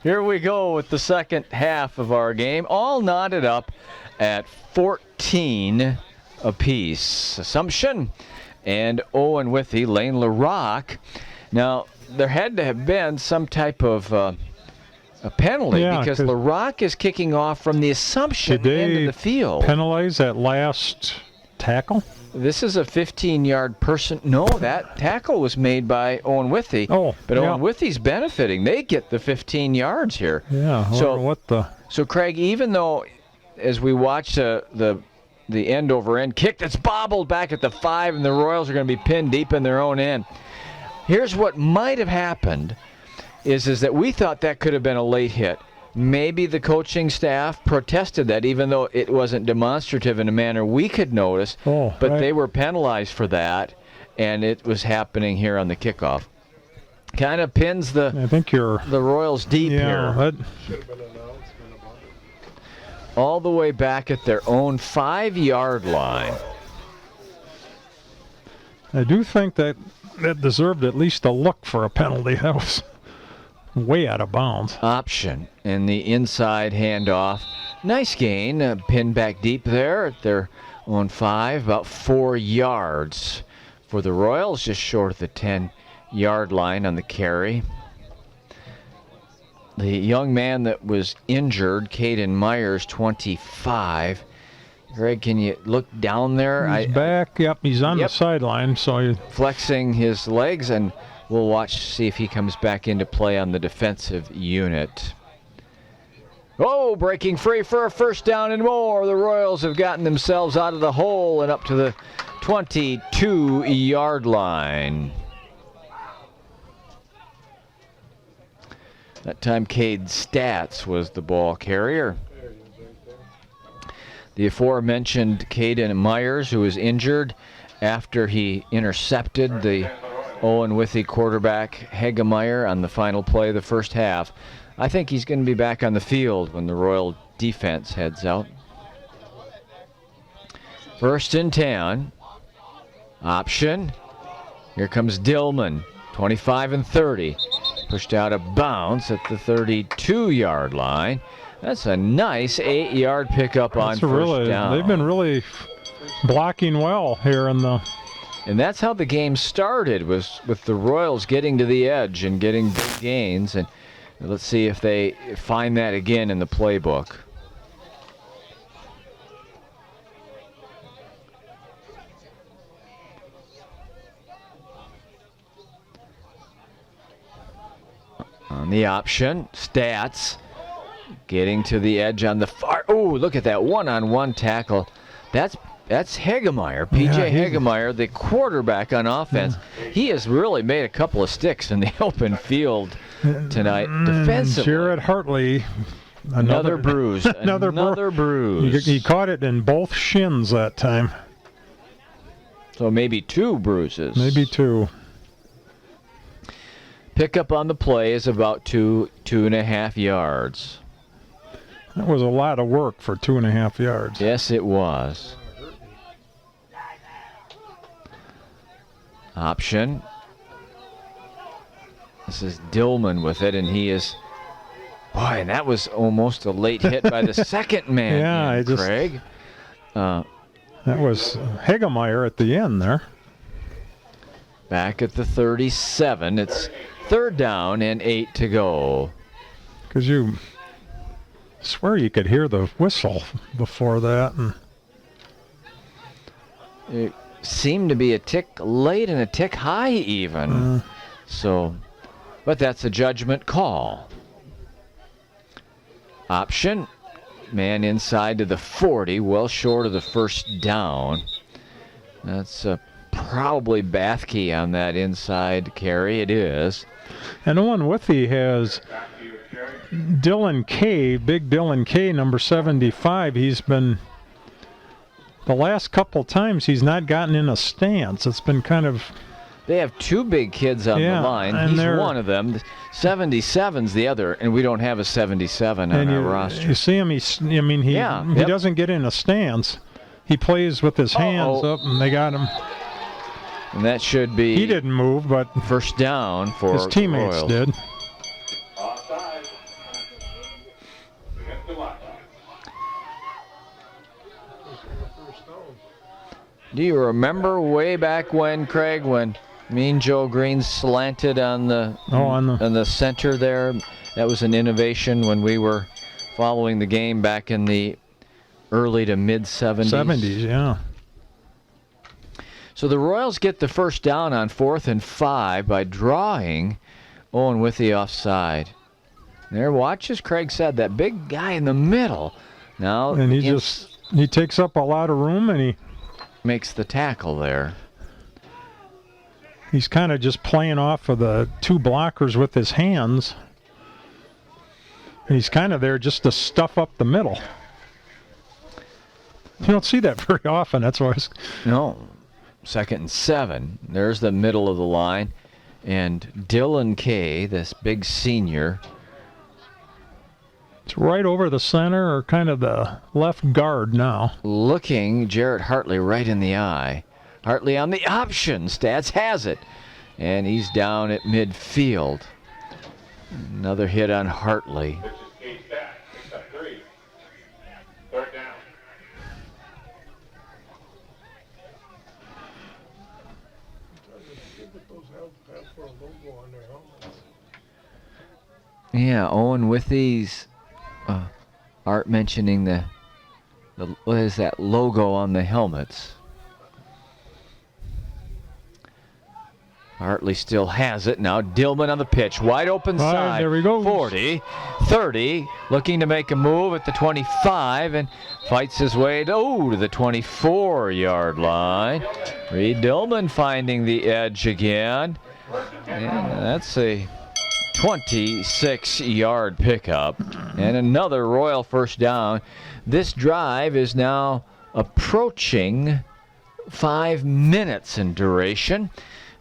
Here we go with the second half of our game, all knotted up at 14 apiece. Assumption and Owen Withee, Lane LaRock. Now, there had to have been some type of a penalty because LaRock is kicking off from the Assumption end of the field. Penalize that last tackle? This is a 15-yard person. No, that tackle was made by Owen Withee. Oh, but Owen Withee's benefiting. They get the 15 yards here. Yeah. So Craig, even though as we watch the end over end kick that's bobbled back at the 5, and the Royals are going to be pinned deep in their own end. Here's what might have happened is that we thought that could have been a late hit. Maybe the coaching staff protested that, even though it wasn't demonstrative in a manner we could notice. But they were penalized for that, and it was happening here on the kickoff. Kind of pins the Royals deep here. Should have been an announcement about it. All the way back at their own 5-yard line. I do think that deserved at least a look for a penalty. That was way out of bounds. Option in the inside handoff. Nice gain. Pinned back deep there at their own 5, about 4 yards for the Royals, just short of the 10-yard line on the carry. The young man that was injured, Caden Myers, 25. Greg, can you look down there? He's back. Yep, he's on the sideline. So flexing his legs, and we'll watch, see if he comes back into play on the defensive unit. Oh, breaking free for a first down and more. The Royals have gotten themselves out of the hole and up to the 22-yard line. That time Cade Stats was the ball carrier. There you the aforementioned Caden Myers, who was injured after he intercepted the Owen Withee quarterback Hegemeyer on the final play of the first half. I think he's going to be back on the field when the Royal defense heads out. First and 10. Option. Here comes Dillman. 25 and 30. Pushed out of bounds at the 32-yard line. That's a nice 8-yard pickup on first down. They've been really blocking well here in the... And that's how the game started, was with the Royals getting to the edge and getting big gains. And let's see if they find that again in the playbook. On the option, Stats getting to the edge on the far. Oh, look at that one-on-one tackle. That's Hegemeyer, P.J. Hegemeyer, the quarterback on offense. He has really made a couple of sticks in the open field tonight defensively. Jared Hartley, another bruise. another bruise. He caught it in both shins that time. So maybe 2 bruises. Maybe 2. Pickup on the play is about 2.5 yards. That was a lot of work for 2.5 yards. Yes, it was. Option. This is Dillman with it, and he is... Boy, and that was almost a late hit by the second man. Yeah, Craig. That was Hegemeyer at the end there. Back at the 37. It's 3rd down and 8 to go. Because you swear you could hear the whistle before that. And it seemed to be a tick late and a tick high even. But that's a judgment call. Option. Man inside to the 40, well short of the first down. That's probably Bathke on that inside carry. It is. And Owen Withee has Dylan K, big Dylan K, number 75. He's been, the last couple times, he's not gotten in a stance. It's been kind of... They have 2 big kids on the line. He's one of them. 77's the other, and we don't have a 77 on our roster. You see him, he doesn't get in a stance. He plays with his hands up, and they got him. And that should be... He didn't move, but... First down for his teammates Royals. did. Offside. Against the line. Do you remember way back when, Craig, when Mean Joe Green slanted on the center there? That was an innovation when we were following the game back in the early to mid-70s. 70s, yeah. So the Royals get the first down on 4th and 5 by drawing Owen Withee offside. There, watch as Craig said, that big guy in the middle. Now, and he takes up a lot of room, and he makes the tackle there. He's kind of just playing off of the 2 blockers with his hands. And he's kind of there just to stuff up the middle. You don't see that very often. That's why. No. 2nd and 7. There's the middle of the line. And Dylan K, this big senior. It's right over the center, or kind of the left guard now. Looking Jarrett Hartley right in the eye. Hartley on the option. Stats has it. And he's down at midfield. Another hit on Hartley. This is Case Stats. Up 3. 3rd down. Yeah, Owen Withee's Art mentioning the what is that logo on the helmets. Hartley still has it. Now Dillman on the pitch. Wide open side. There we go. 40, 30. Looking to make a move at the 25 and fights his way to the 24-yard line. Reed Dillman finding the edge again. And that's a 26-yard pickup. And another Royal first down. This drive is now approaching 5 minutes in duration.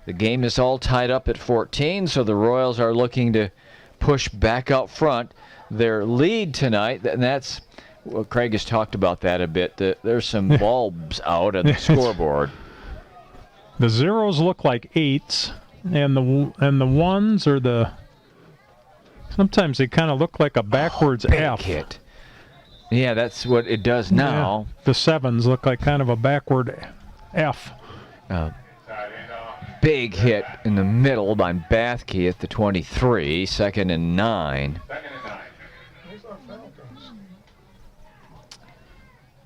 The game is all tied up at 14, so the Royals are looking to push back out front. Their lead tonight, and that's, well, Craig has talked about that a bit. There's some bulbs out at the scoreboard. The zeros look like 8s, and the ones are the. Sometimes they kind of look like a backwards F. Hit. Yeah, that's what it does now. Yeah, the 7s look like kind of a backward F. Big hit in the middle by Bathke at the 23, 2nd and 9.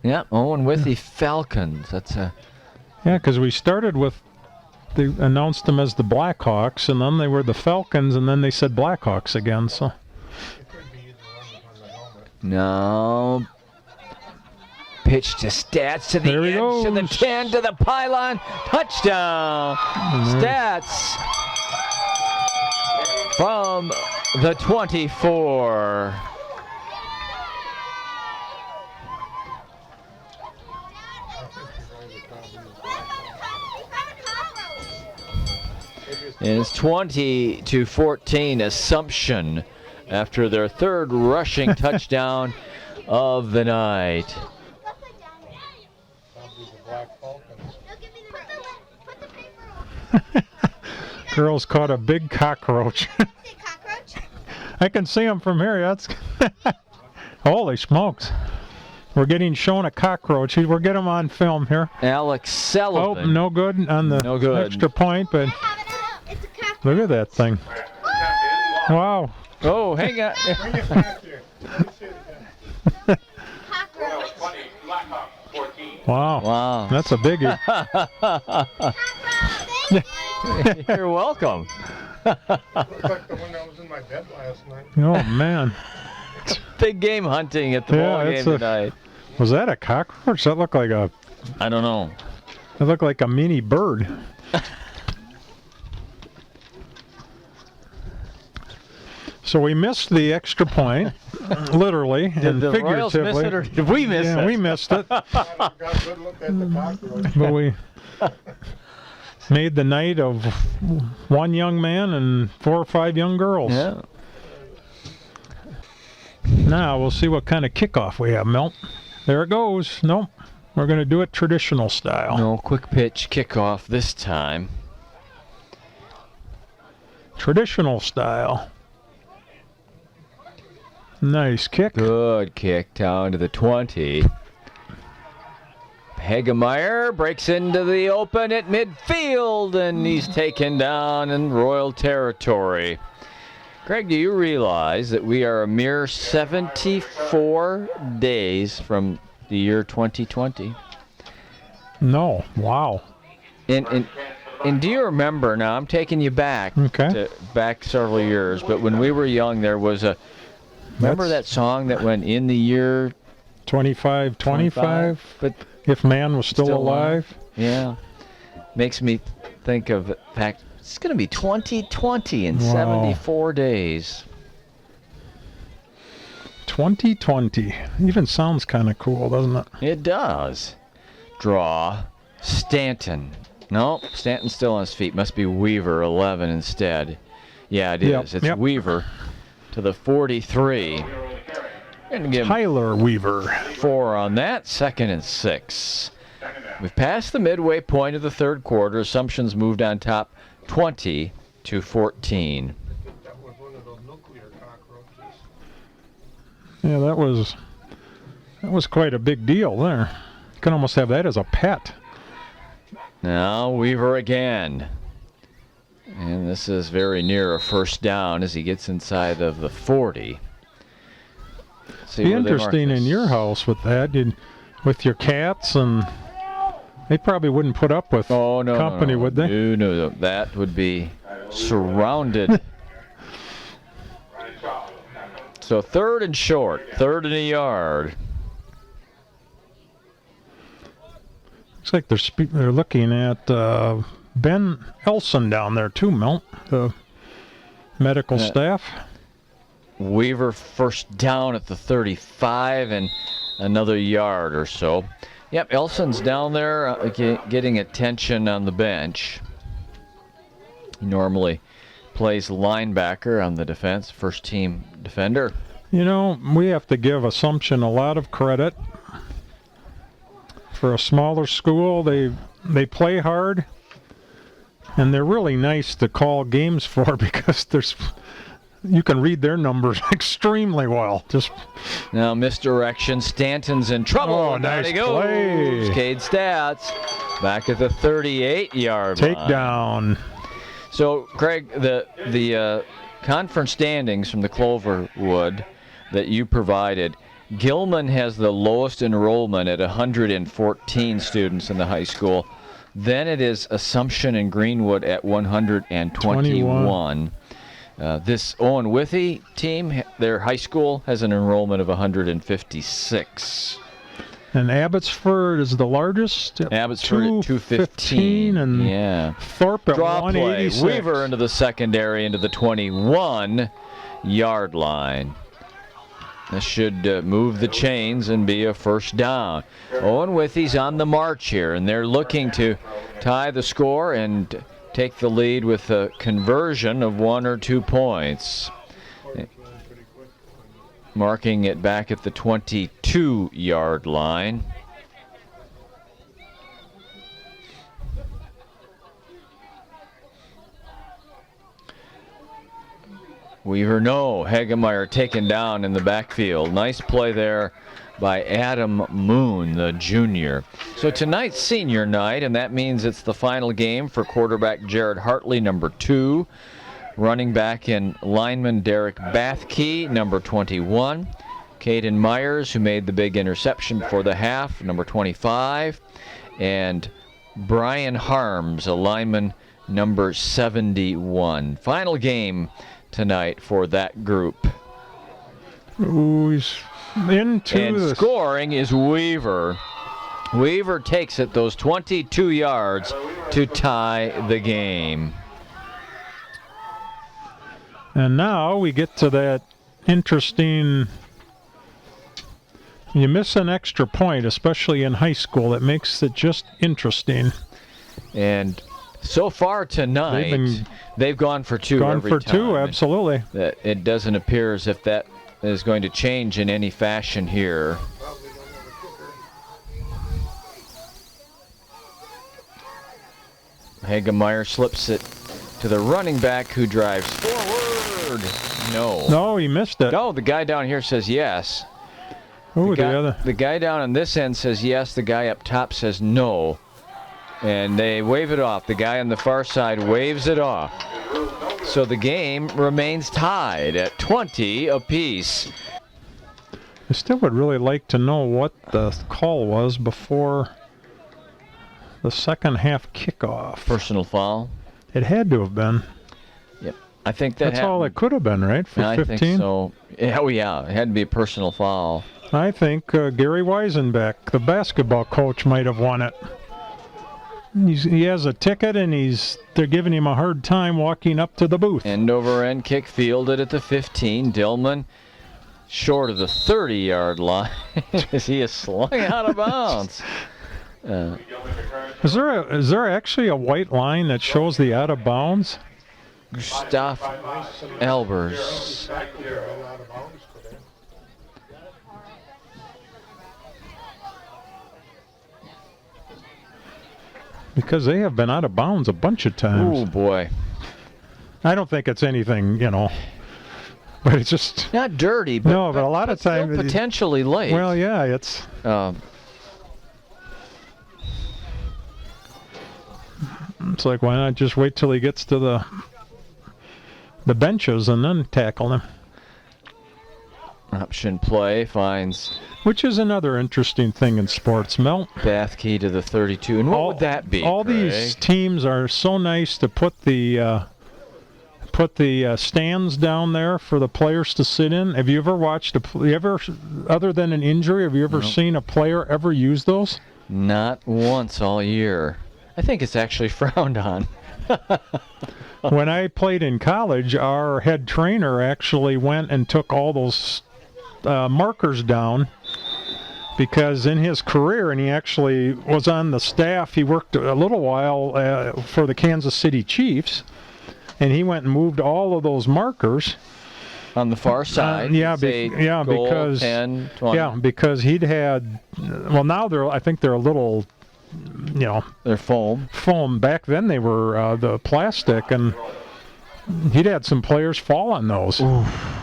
Yeah, Owen Withee Falcons. That's a. Yeah, because we started with, they announced them as the Blackhawks, and then they were the Falcons, and then they said Blackhawks again. So. No. Pitch to Stats to the edge, to the 10, to the pylon. Touchdown. Stats from the 24. It's 20-14 Assumption after their third rushing touchdown of the night. Girls caught a big cockroach. I can see them from here. That's holy smokes. We're getting shown a cockroach. We'll get them on film here. Alex Sullivan. Oh, no good on the extra point, but look at that thing. Wow. Oh, hang on. Wow. Wow. That's a biggie. You're welcome. Looks like the one that was in my bed last night. Oh, man. Big game hunting at the ball game tonight. Was that a cockroach? That looked like a... I don't know. It looked like a mini bird. So we missed the extra point, literally and the Royals figuratively. miss it, or did we miss it? Yeah, we missed it. Got a good look at the cockroach. But we made the night of one young man and 4 or 5 young girls. Yeah. Now we'll see what kind of kickoff we have, Milt. There it goes. Nope. We're going to do it traditional style. No quick pitch kickoff this time. Traditional style. Nice kick. Good kick down to the 20. Hagemeyer breaks into the open at midfield, and he's taken down in Royal territory. Greg, do you realize that we are a mere 74 days from the year 2020? No. Wow. And do you remember, now I'm taking you back, back several years, but when we were young there was a, remember that song that went in the year 25? But if man was still alive? Yeah. Makes me think of the fact it's going to be 2020 in 74 days. 2020. Even sounds kind of cool, doesn't it? It does. Draw. Stanton. No, Stanton's still on his feet. Must be Weaver, 11 instead. Yeah, it is. It's Weaver to the 43. And give Tyler Weaver. 4 on that. 2nd and 6. We've passed the midway point of the third quarter. Assumption's moved on top 20-14. That was one of those nuclear cockroaches. Yeah, that was quite a big deal there. You can almost have that as a pet. Now Weaver again. And this is very near a first down as he gets inside of the 40. Be interesting in your house with that, with your cats, and they probably wouldn't put up with company, would they? No, that would be surrounded. So 3rd and short, 3rd and a yard. Looks like they're looking at Ben Elson down there too, Milt. The medical staff. Weaver first down at the 35 and another yard or so. Yep, Elson's down there getting attention on the bench. He normally plays linebacker on the defense, first team defender. You know, we have to give Assumption a lot of credit. For a smaller school, they play hard, and they're really nice to call games for because you can read their numbers extremely well. Just now misdirection. Stanton's in trouble. Oh, nice play. Cade Stats back at the 38-yard line. Takedown. So, Craig, the conference standings from the Cloverwood that you provided, Gilman has the lowest enrollment at 114 students in the high school. Then it is Assumption and Greenwood at 121. This Owen Withee team, their high school, has an enrollment of 156. And Abbotsford is the largest. Abbotsford at 215. And Thorpe at Draw 186. Play. Weaver into the secondary, into the 21-yard line. This should move the chains and be a first down. Owen Withee's on the march here, and they're looking to tie the score and take the lead with a conversion of 1 or 2 points. Marking it back at the 22-yard line. Weaver, no. Hagemeyer taken down in the backfield. Nice play there by Adam Moon, the junior. So tonight's senior night, and that means it's the final game for quarterback Jared Hartley, number 2. Running back and lineman Derek Bathkey, number 21. Caden Myers, who made the big interception for the half, number 25. And Brian Harms, a lineman, number 71. Final game tonight for that group. Ooh, he's into and scoring is Weaver. Weaver takes it those 22 yards to tie the game. And now we get to that interesting, you miss an extra point, especially in high school. That makes it just interesting. And so far tonight, they've gone for 2 every time. Gone for 2, absolutely. It doesn't appear as if that is going to change in any fashion here. Hagemeyer slips it to the running back who drives forward. No, he missed it. No, the guy down here says yes. Ooh, the guy down on this end says yes. The guy up top says no. And they wave it off. The guy on the far side waves it off. So the game remains tied at 20 apiece. I still would really like to know what the call was before the second half kickoff. Personal foul? It had to have been. Yep. I think that's all it could have been, right? For 15? I think so. Oh, yeah. It had to be a personal foul. I think Gary Weisenbeck, the basketball coach, might have won it. He has a ticket, and they're giving him a hard time walking up to the booth. End over end kick fielded at the 15. Dillman short of the 30-yard line as he is slung out of bounds. Is there actually a white line that shows the out of bounds? Gustav Albers. Because they have been out of bounds a bunch of times. Oh, boy. I don't think it's anything, but it's just... Not dirty, but... No, but a lot of times... potentially late. Well, yeah, it's... It's like, why not just wait till he gets to the benches and then tackle him? Option play finds... Which is another interesting thing in sports, Mel. Bathkey to the 32. And what would that be, all Craig? These teams are so nice to put the stands down there for the players to sit in. Have you ever watched other than an injury, have you ever seen a player ever use those? Not once all year. I think it's actually frowned on. When I played in college, our head trainer actually went and took all those markers down, because in his career, and he actually was on the staff, he worked a little while for the Kansas City Chiefs, and he went and moved all of those markers on the far side. Because 10, 20. because he'd had, well, now I think they're a little, they're foam. Back then they were the plastic, and he'd had some players fall on those. Oof.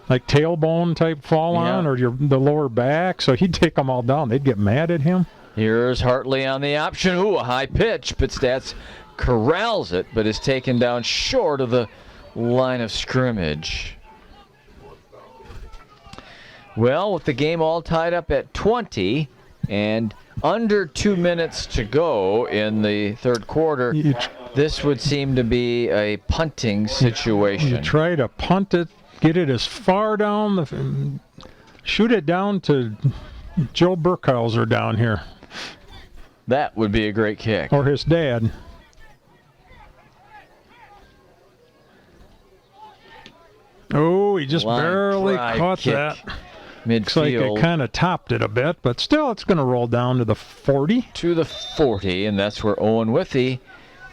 Like tailbone type fall on, or the lower back. So he'd take them all down. They'd get mad at him. Here's Hartley on the option. Ooh, a high pitch. Pittstats corrals it, but is taken down short of the line of scrimmage. Well, with the game all tied up at 20 and under 2 minutes to go in the third quarter, this would seem to be a punting situation. You try to punt it, get it as far down, shoot it down to Joe Burkhauser down here. That would be a great kick. Or his dad. Oh, he just barely caught that. Midfield. Looks like it kind of topped it a bit, but still it's going to roll down to the 40. To the 40, and that's where Owen Withee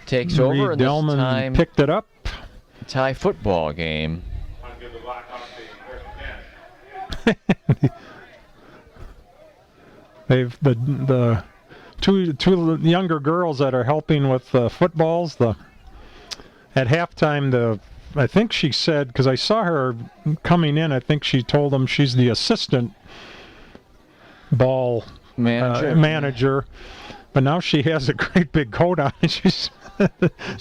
takes over. And Delman this time picked it up. Tie football game. They've the two younger girls that are helping with the footballs. At halftime, I think she said, because I saw her coming in, I think she told them she's the assistant ball manager, but now she has a great big coat on. It's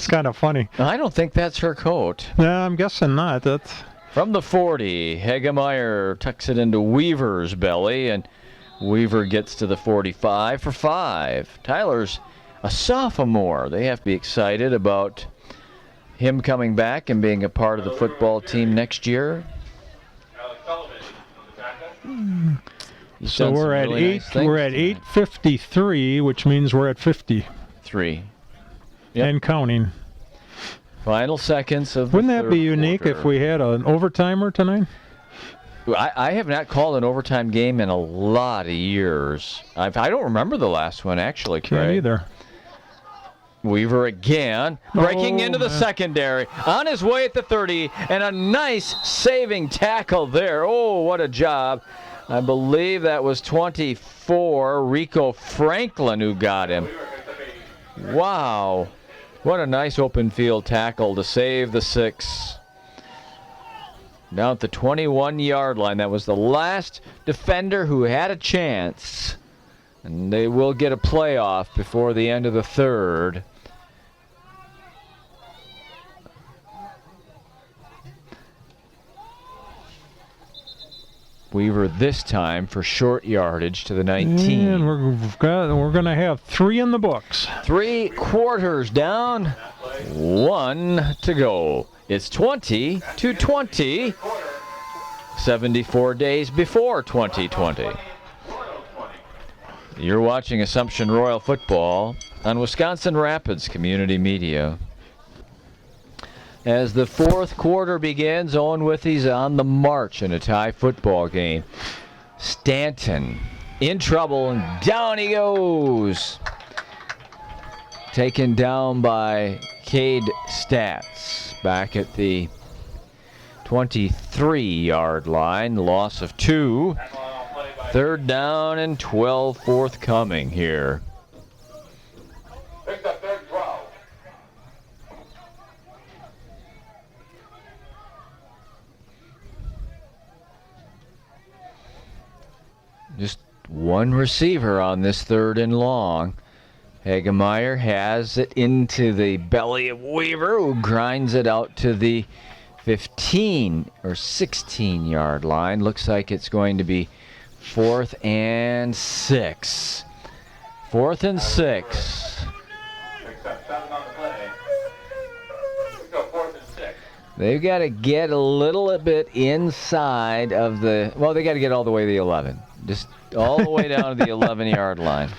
kind of funny. I don't think that's her coat. No, I'm guessing not. That's from the 40. Hegemeyer tucks it into Weaver's belly, and Weaver gets to the 45 for 5. Tyler's a sophomore. They have to be excited about him coming back and being a part of the football team next year. So we're at We're at 8:53, which means we're at 53. Yep. And counting. Final seconds of the Wouldn't that be unique quarter. if we had an overtimer tonight? I have not called an overtime game in a lot of years. I don't remember the last one, actually, Craig. Can't either. Weaver again, breaking into the secondary, on his way at the 30, and a nice saving tackle there. Oh, what a job. I believe that was 24, Rico Franklin, who got him. Wow. What a nice open field tackle to save the 6. Down at the 21-yard line. That was the last defender who had a chance. And they will get a playoff before the end of the third. Weaver this time for short yardage to the 19. And we're going to have 3 in the books. 3 quarters down, 1 to go. It's 20-20, 74 days before 2020. You're watching Assumption Royal Football on Wisconsin Rapids Community Media. As the fourth quarter begins, Owen Withee's on the march in a tie football game. Stanton in trouble, and down he goes. Taken down by Cade Stats back at the 23-yard line. Loss of 2. 3rd down and 12 forthcoming here. Just one receiver on this 3rd and long. Hegemeyer has it into the belly of Weaver, who grinds it out to the 15 or 16-yard line. Looks like it's going to be 4th and 6. 4th and 6. They've got to get a little bit inside of the, well, they got to get all the way to the 11. Just all the way down to the 11-yard line.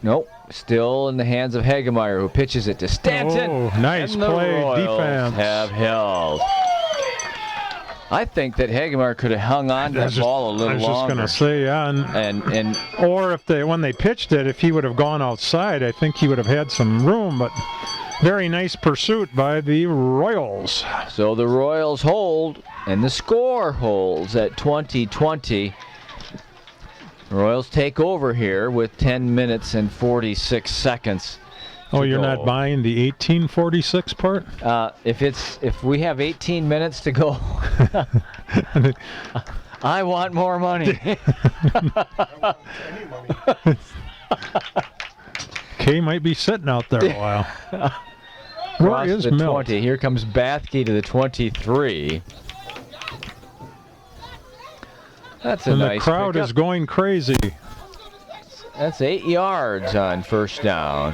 Nope. Still in the hands of Hagemeyer, who pitches it to Stanton. Oh, nice and the play, Royals defense. Have held. I think that Hagemeyer could have hung on to that ball a little longer. I was just going to say, yeah. And or when they pitched it, if he would have gone outside, I think he would have had some room. But very nice pursuit by the Royals. So the Royals hold, and the score holds at 20-20. The Royals take over here with 10 minutes and 46 seconds. Oh, you're not buying the 1846 part? If we have 18 minutes to go, I want more money. I want any money. Kay might be sitting out there a while. Where is the Milt? 20. Here comes Bathke to the 23. That's a and nice the crowd pickup. is going crazy. That's 8 yards on first down.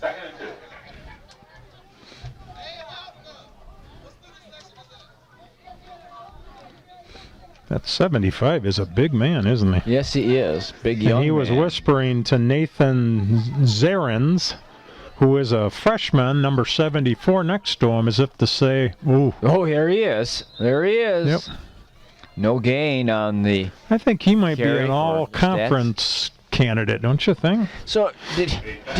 Second and 2. That 75 is a big man, isn't he? Yes, he is. Big young And he was man. whispering to Nathan Zarens, who is a freshman, number 74, next to him, as if to say, ooh. Oh, here he is. There he is. Yep. No gain on the... I think he might be Carry an for all-conference candidate, don't you think? So, do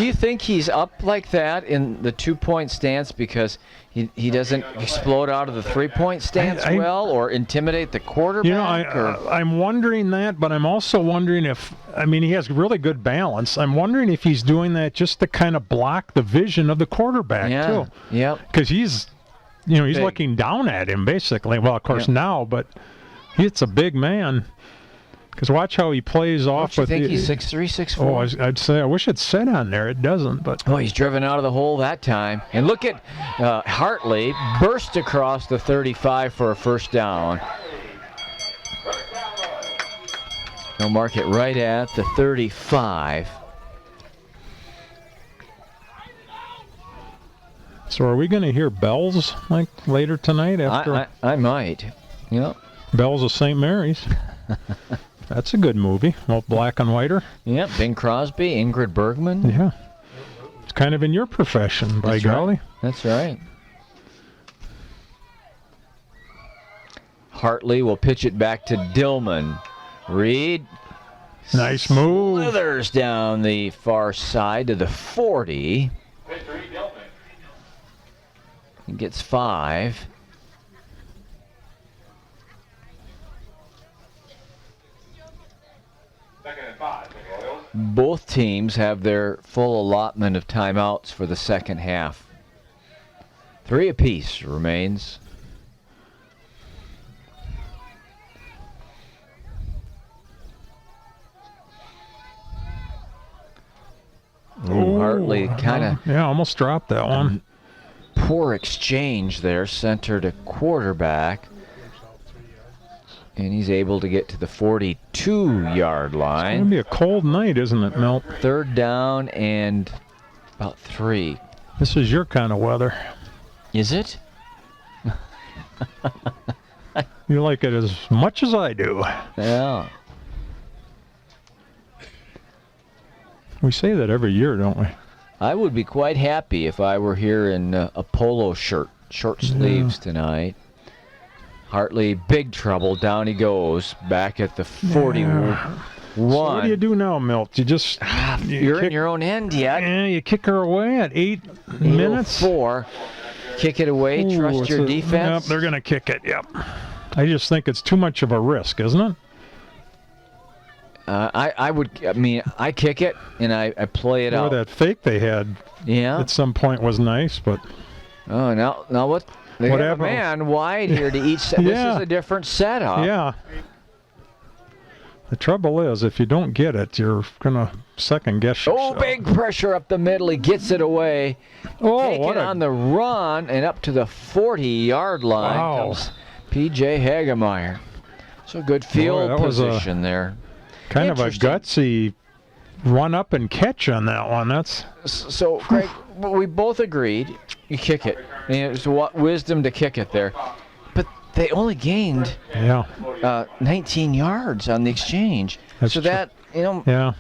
you think he's up like that in the two-point stance because he doesn't explode out of the three-point stance well, or intimidate the quarterback? You know, I'm wondering that, but I'm also wondering if, I mean, he has really good balance. I'm wondering if he's doing that just to kind of block the vision of the quarterback, too. Yep. Because he's big. Looking down at him, basically. Well, of course, now, but it's a big man. Because watch how he plays off Don't you with think the... he's 6'3", 6'4"? Oh, I'd say, I wish it said on there. It doesn't, but... Oh, he's driven out of the hole that time. And look at Hartley burst across the 35 for a first down. They'll mark it right at the 35. So are we going to hear bells like later tonight after... I might. Yep. Bells of St. Mary's. That's a good movie. Well, black and whiter. Yep. Bing Crosby, Ingrid Bergman. Yeah. It's kind of in your profession, by golly. Right. That's right. Hartley will pitch it back to Dillman. Reed. Nice move. Slithers down the far side to the 40. Victory, Dillman. He gets 5. Second and 5 for the Royals. Both teams have their full allotment of timeouts for the second half. 3 apiece remains. Ooh, Hartley kind of... Yeah, almost dropped that one. Poor exchange there, center to quarterback. And he's able to get to the 42-yard It's line. going to be a cold night, isn't it, Milt? Third down and about 3. This is your kind of weather. Is it? You like it as much as I do. Yeah. We say that every year, don't we? I would be quite happy if I were here in a polo shirt, short sleeves tonight. Hartley, big trouble. Down he goes, back at the 41. So what do you do now, Milt? You just... You're in your own end yet. Yeah, you kick her away at 8 minutes. 4. Kick it away. Ooh, Trust your Yep, defense. they're going to kick it, yep. I just think it's too much of a risk, isn't it? I kick it and I play it out. That fake they had at some point was nice, but... Oh, now what? They What have a happened? man wide here to each set. Yeah. This is a different setup. Yeah. The trouble is, if you don't get it, you're going to second-guess yourself. Oh, big pressure up the middle. He gets it away. Oh, Taken on the run and up to the 40-yard line comes P.J. Hagemeyer. So good field position there. Kind of a gutsy run up and catch on that one. That's so, Craig, we both agreed you kick it. And it's wisdom to kick it there. But they only gained 19 yards on the exchange. That's so true. that Yeah.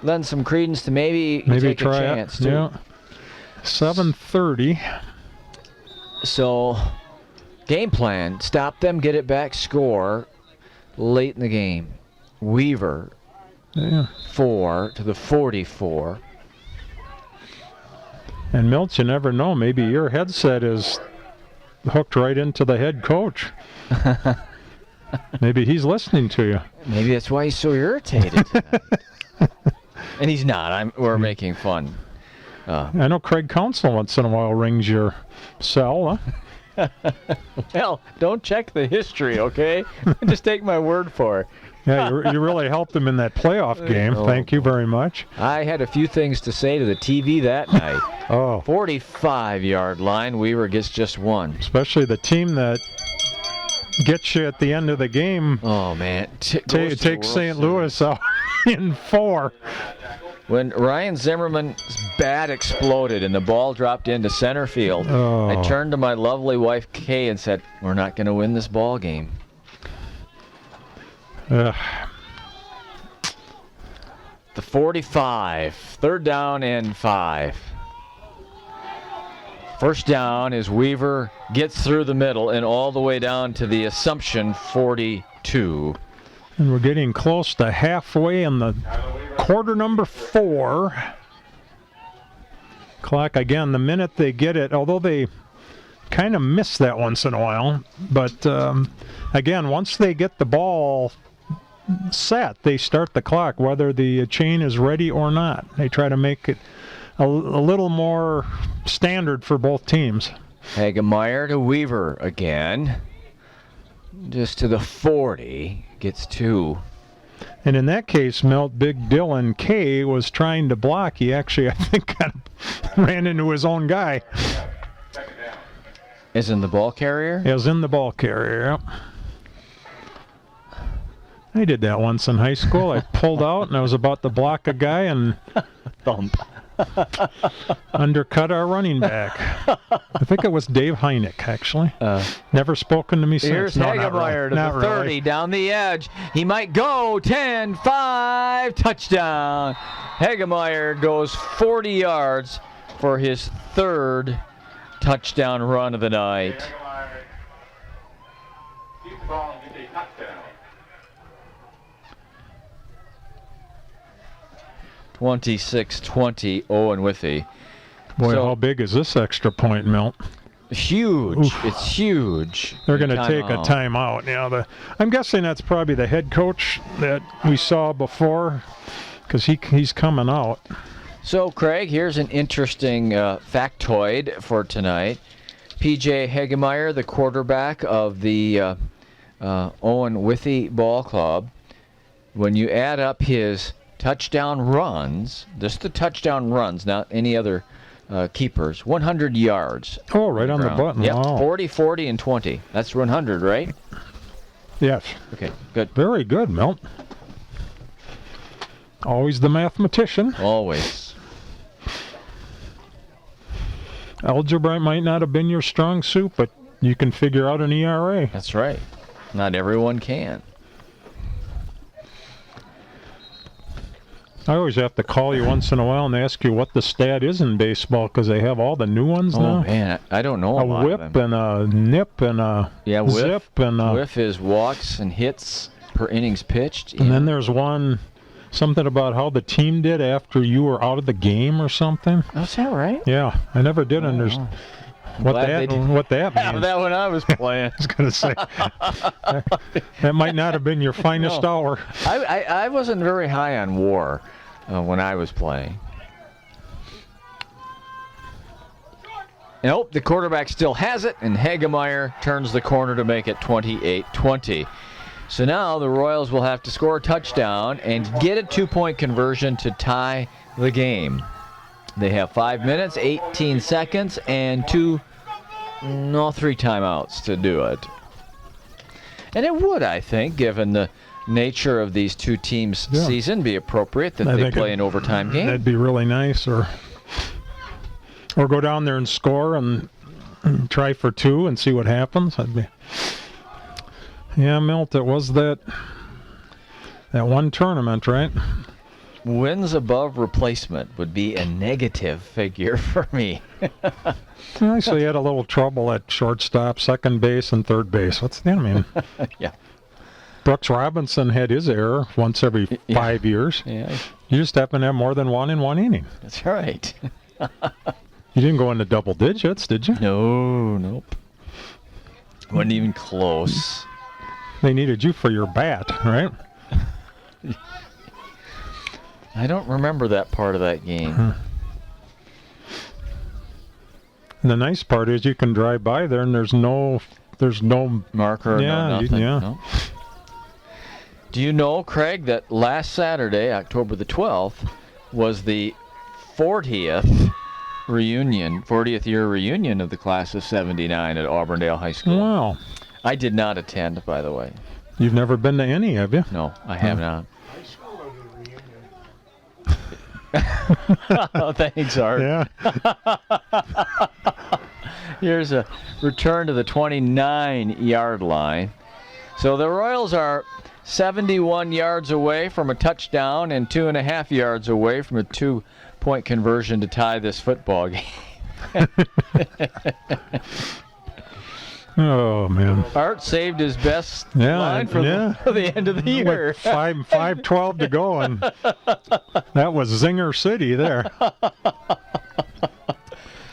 lend some credence to maybe take try a chance it. too. Yeah. 7:30. So, game plan: stop them, get it back, score late in the game. Weaver, 4 to the 44. And Milt, you never know. Maybe your headset is hooked right into the head coach. Maybe he's listening to you. Maybe that's why he's so irritated tonight. And he's not. We're making fun. I know Craig Counsell once in a while rings your cell. Huh? Well, don't check the history, okay? Just take my word for it. Yeah, you really helped him in that playoff game. Thank you very much. I had a few things to say to the TV that night. 45-yard line. Weaver gets just one. Especially the team that gets you at the end of the game. Oh, man. Take St. Louis out in 4. When Ryan Zimmerman's bat exploded and the ball dropped into center field, I turned to my lovely wife, Kay, and said, we're not going to win this ball game. The 45, 3rd down and 5. First down as Weaver gets through the middle and all the way down to the Assumption 42. And we're getting close to halfway in the quarter number 4. Clock again, the minute they get it, although they kind of miss that once in a while, but again, once they get the ball set, they start the clock, whether the chain is ready or not. They try to make it a little more standard for both teams. Hagemeyer to Weaver again. Just to the 40. Gets 2. And in that case, Milt, Big Dylan K was trying to block. He actually, I think, kind of ran into his own guy. Is in the ball carrier? Is in the ball carrier, yep. I did that once in high school. I pulled out and I was about to block a guy and thump. Undercut our running back. I think it was Dave Heineck, actually. Never spoken to me since. Here's Hagemeyer to the 30, really. Down the edge. He might go 10, 5, touchdown. Hagemeyer goes 40 yards for his 3rd touchdown run of the night. 26-20, Owen Withee. Boy, how big is this extra point, Milt? Huge. Oof. It's huge. They're going to take a timeout. Yeah, I'm guessing that's probably the head coach that we saw before, because he's coming out. So, Craig, here's an interesting factoid for tonight. P.J. Hagemeyer, the quarterback of the Owen Withee Ball Club, when you add up his touchdown runs, just the touchdown runs, not any other keepers, 100 yards. Oh, right on the button. Yep, wow. 40, 40, and 20. That's 100, right? Yes. Okay, good. Very good, Milt. Always the mathematician. Always. Algebra might not have been your strong suit, but you can figure out an ERA. That's right. Not everyone can. I always have to call you once in a while and ask you what the stat is in baseball, because they have all the new ones now. Oh, man, I don't know a lot whip of them. and a nip and a zip. Whiff is walks and hits per innings pitched. And then there's one, something about how the team did after you were out of the game or something. Oh, is that right? Yeah, I never did understand what that means. That when I was playing. I was going to say, that might not have been your finest hour. I wasn't very high on WAR when I was playing. Nope, the quarterback still has it, and Hagemeyer turns the corner to make it 28-20. So now the Royals will have to score a touchdown and get a 2-point conversion to tie the game. They have 5 minutes, 18 seconds, and 3 timeouts to do it. And it would, I think, given the nature of these two teams' season, be appropriate that they play an overtime game. That'd be really nice, or go down there and score and try for 2 and see what happens. Yeah, Milt, it was that That one tournament, right? Wins above replacement would be a negative figure for me. Actually, he had a little trouble at shortstop, second base, and third base. What's that mean? Yeah. Brooks Robinson had his error once every 5 years. Yeah. You just happen to have more than one in one inning. That's right. You didn't go into double digits, did you? No, nope. Wasn't even close. They needed you for your bat, right? I don't remember that part of that game. And the nice part is you can drive by there and there's no Marker, no nothing. No. Do you know, Craig, that last Saturday, October the 12th, was the 40th year reunion of the class of 79 at Auburndale High School. Wow. I did not attend, by the way. You've never been to any, have you? No, I have not. High school or the reunion? Oh, thanks, Art. Yeah. Here's a return to the 29-yard line. So the Royals are 71 yards away from a touchdown and 2.5 yards away from a 2-point conversion to tie this football game. Oh, man. Art saved his best line for the end of the year. With 5:12 to go, and that was Zinger City there.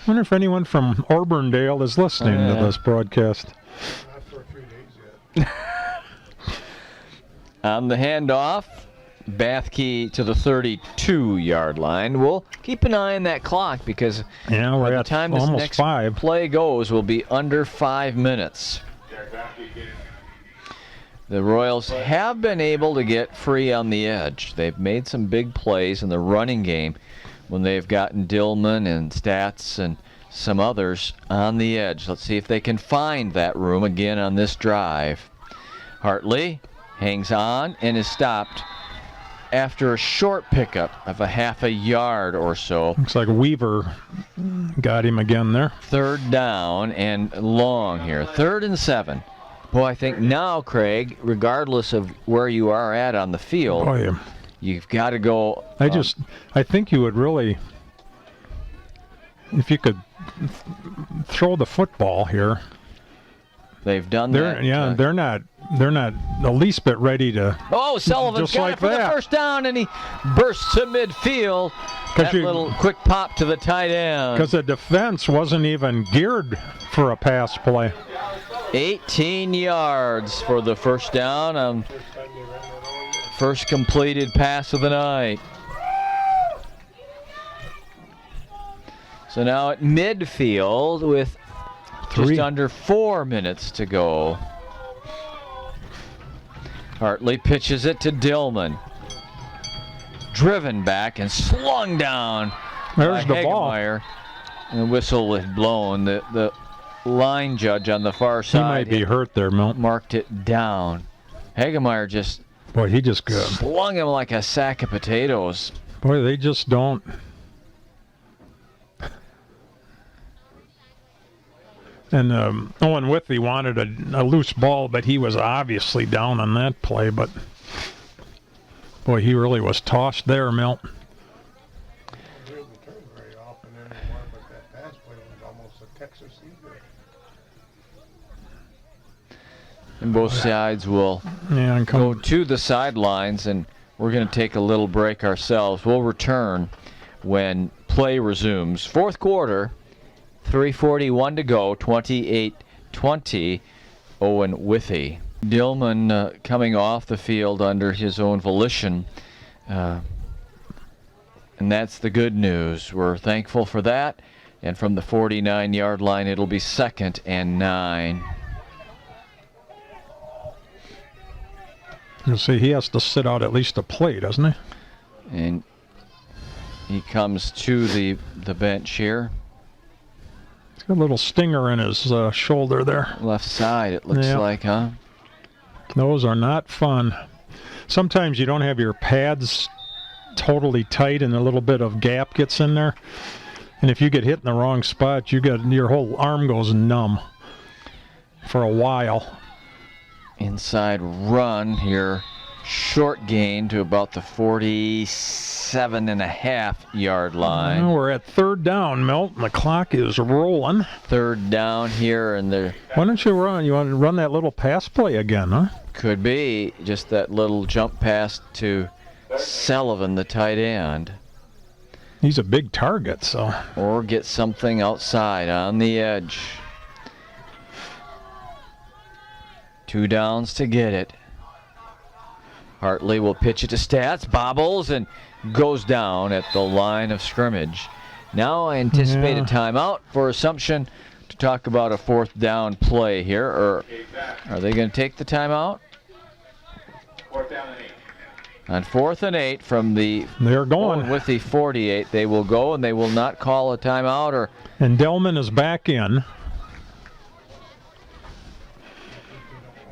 Wonder if anyone from Auburndale is listening to this broadcast. Not for 3 days yet. On the handoff, Bathkey to the 32-yard line. We'll keep an eye on that clock because we're by the at time this almost next 5. play goes, we'll be under 5 minutes. The Royals have been able to get free on the edge. They've made some big plays in the running game when they've gotten Dillman and Stats and some others on the edge. Let's see if they can find that room again on this drive. Hartley hangs on and is stopped after a short pickup of a half a yard or so. Looks like Weaver got him again there. Third down and long here. 3rd and 7. Boy, I think now, Craig, regardless of where you are at on the field, you've got to go. I think you would really, if you could throw the football here. They've done that. Yeah, they're not the least bit ready to. Oh, Sullivan's got it for the first down, and he bursts to midfield. That little quick pop to the tight end. Because the defense wasn't even geared for a pass play. 18 yards for the first down. First completed pass of the night. So now at midfield with just under 4 minutes to go. Hartley pitches it to Dillman. Driven back and slung down. There's the ball. And the whistle was blown. The line judge on the far side. He might be hurt there, Milt. Marked it down. Hagemeyer just. Boy, he just slung him like a sack of potatoes. Boy, they just don't. And Owen Withee wanted a loose ball, but he was obviously down on that play. But, boy, he really was tossed there, Milt. He doesn't turn very often anymore, but that pass play was almost a Texas Eagle. And both sides will go to the sidelines, and we're going to take a little break ourselves. We'll return when play resumes. Fourth quarter. 3:41 to go, 28-20, Owen Withee. Dillman coming off the field under his own volition, and that's the good news. We're thankful for that, and from the 49-yard line, it'll be 2nd and 9. You'll see he has to sit out at least a play, doesn't he? And he comes to the bench here. A little stinger in his shoulder there. Left side, it looks like, huh? Those are not fun. Sometimes you don't have your pads totally tight and a little bit of gap gets in there. And if you get hit in the wrong spot, your whole arm goes numb for a while. Inside run here. short gain to about the 47.5-yard line. Well, we're at third down, Milt, and the clock is rolling. Third down here, and there. Why don't you run? You want to run that little pass play again, huh? Could be just that little jump pass to Sullivan, the tight end. He's a big target, so. Or get something outside on the edge. 2 downs to get it. Hartley will pitch it to Stats, bobbles, and goes down at the line of scrimmage. Now I anticipate a timeout for Assumption to talk about a 4th down play here. Or are they going to take the timeout? 4th down and 8. On 4th and 8 from the They're going. Owen Withee 48, they will go, and they will not call a timeout. Or And Delman is back in.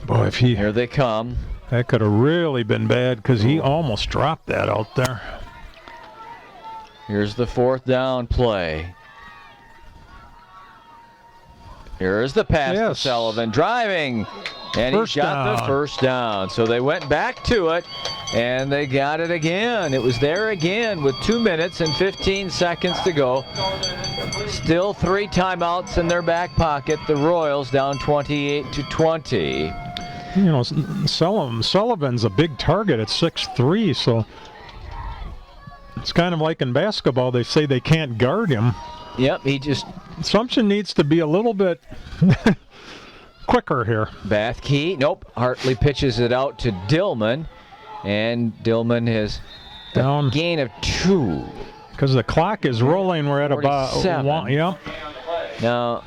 Boy, if here they come. That could have really been bad because he almost dropped that out there. Here's the 4th down play. Here's the pass to Sullivan, driving, and he got the first down. So they went back to it, and they got it again. It was there again with 2 minutes and 15 seconds to go. Still 3 timeouts in their back pocket. The Royals down 28-20. You know, Sullivan's a big target at 6'3", so it's kind of like in basketball. They say they can't guard him. Yep, he just... Assumption needs to be a little bit quicker here. Bathkey, nope. Hartley pitches it out to Dillman, and Dillman has down a gain of 2. Because the clock is rolling, we're at about 1. Yep. Now,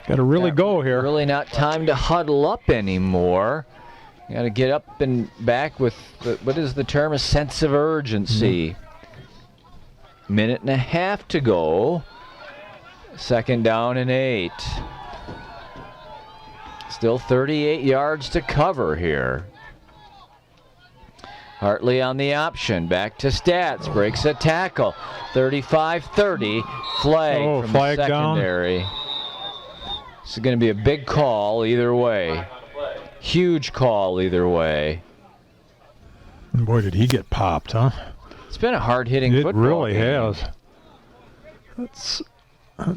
got to really go here. Really not time to huddle up anymore. You got to get up and back with, what is the term? A sense of urgency. Minute and a half to go. 2nd down and 8. Still 38 yards to cover here. Hartley on the option. Back to Stats. Breaks a tackle. 35-30. Flag from the secondary. Down. This is going to be a big call either way. Huge call either way. Boy, did he get popped, huh? It's been a hard-hitting football game. It really has. Let's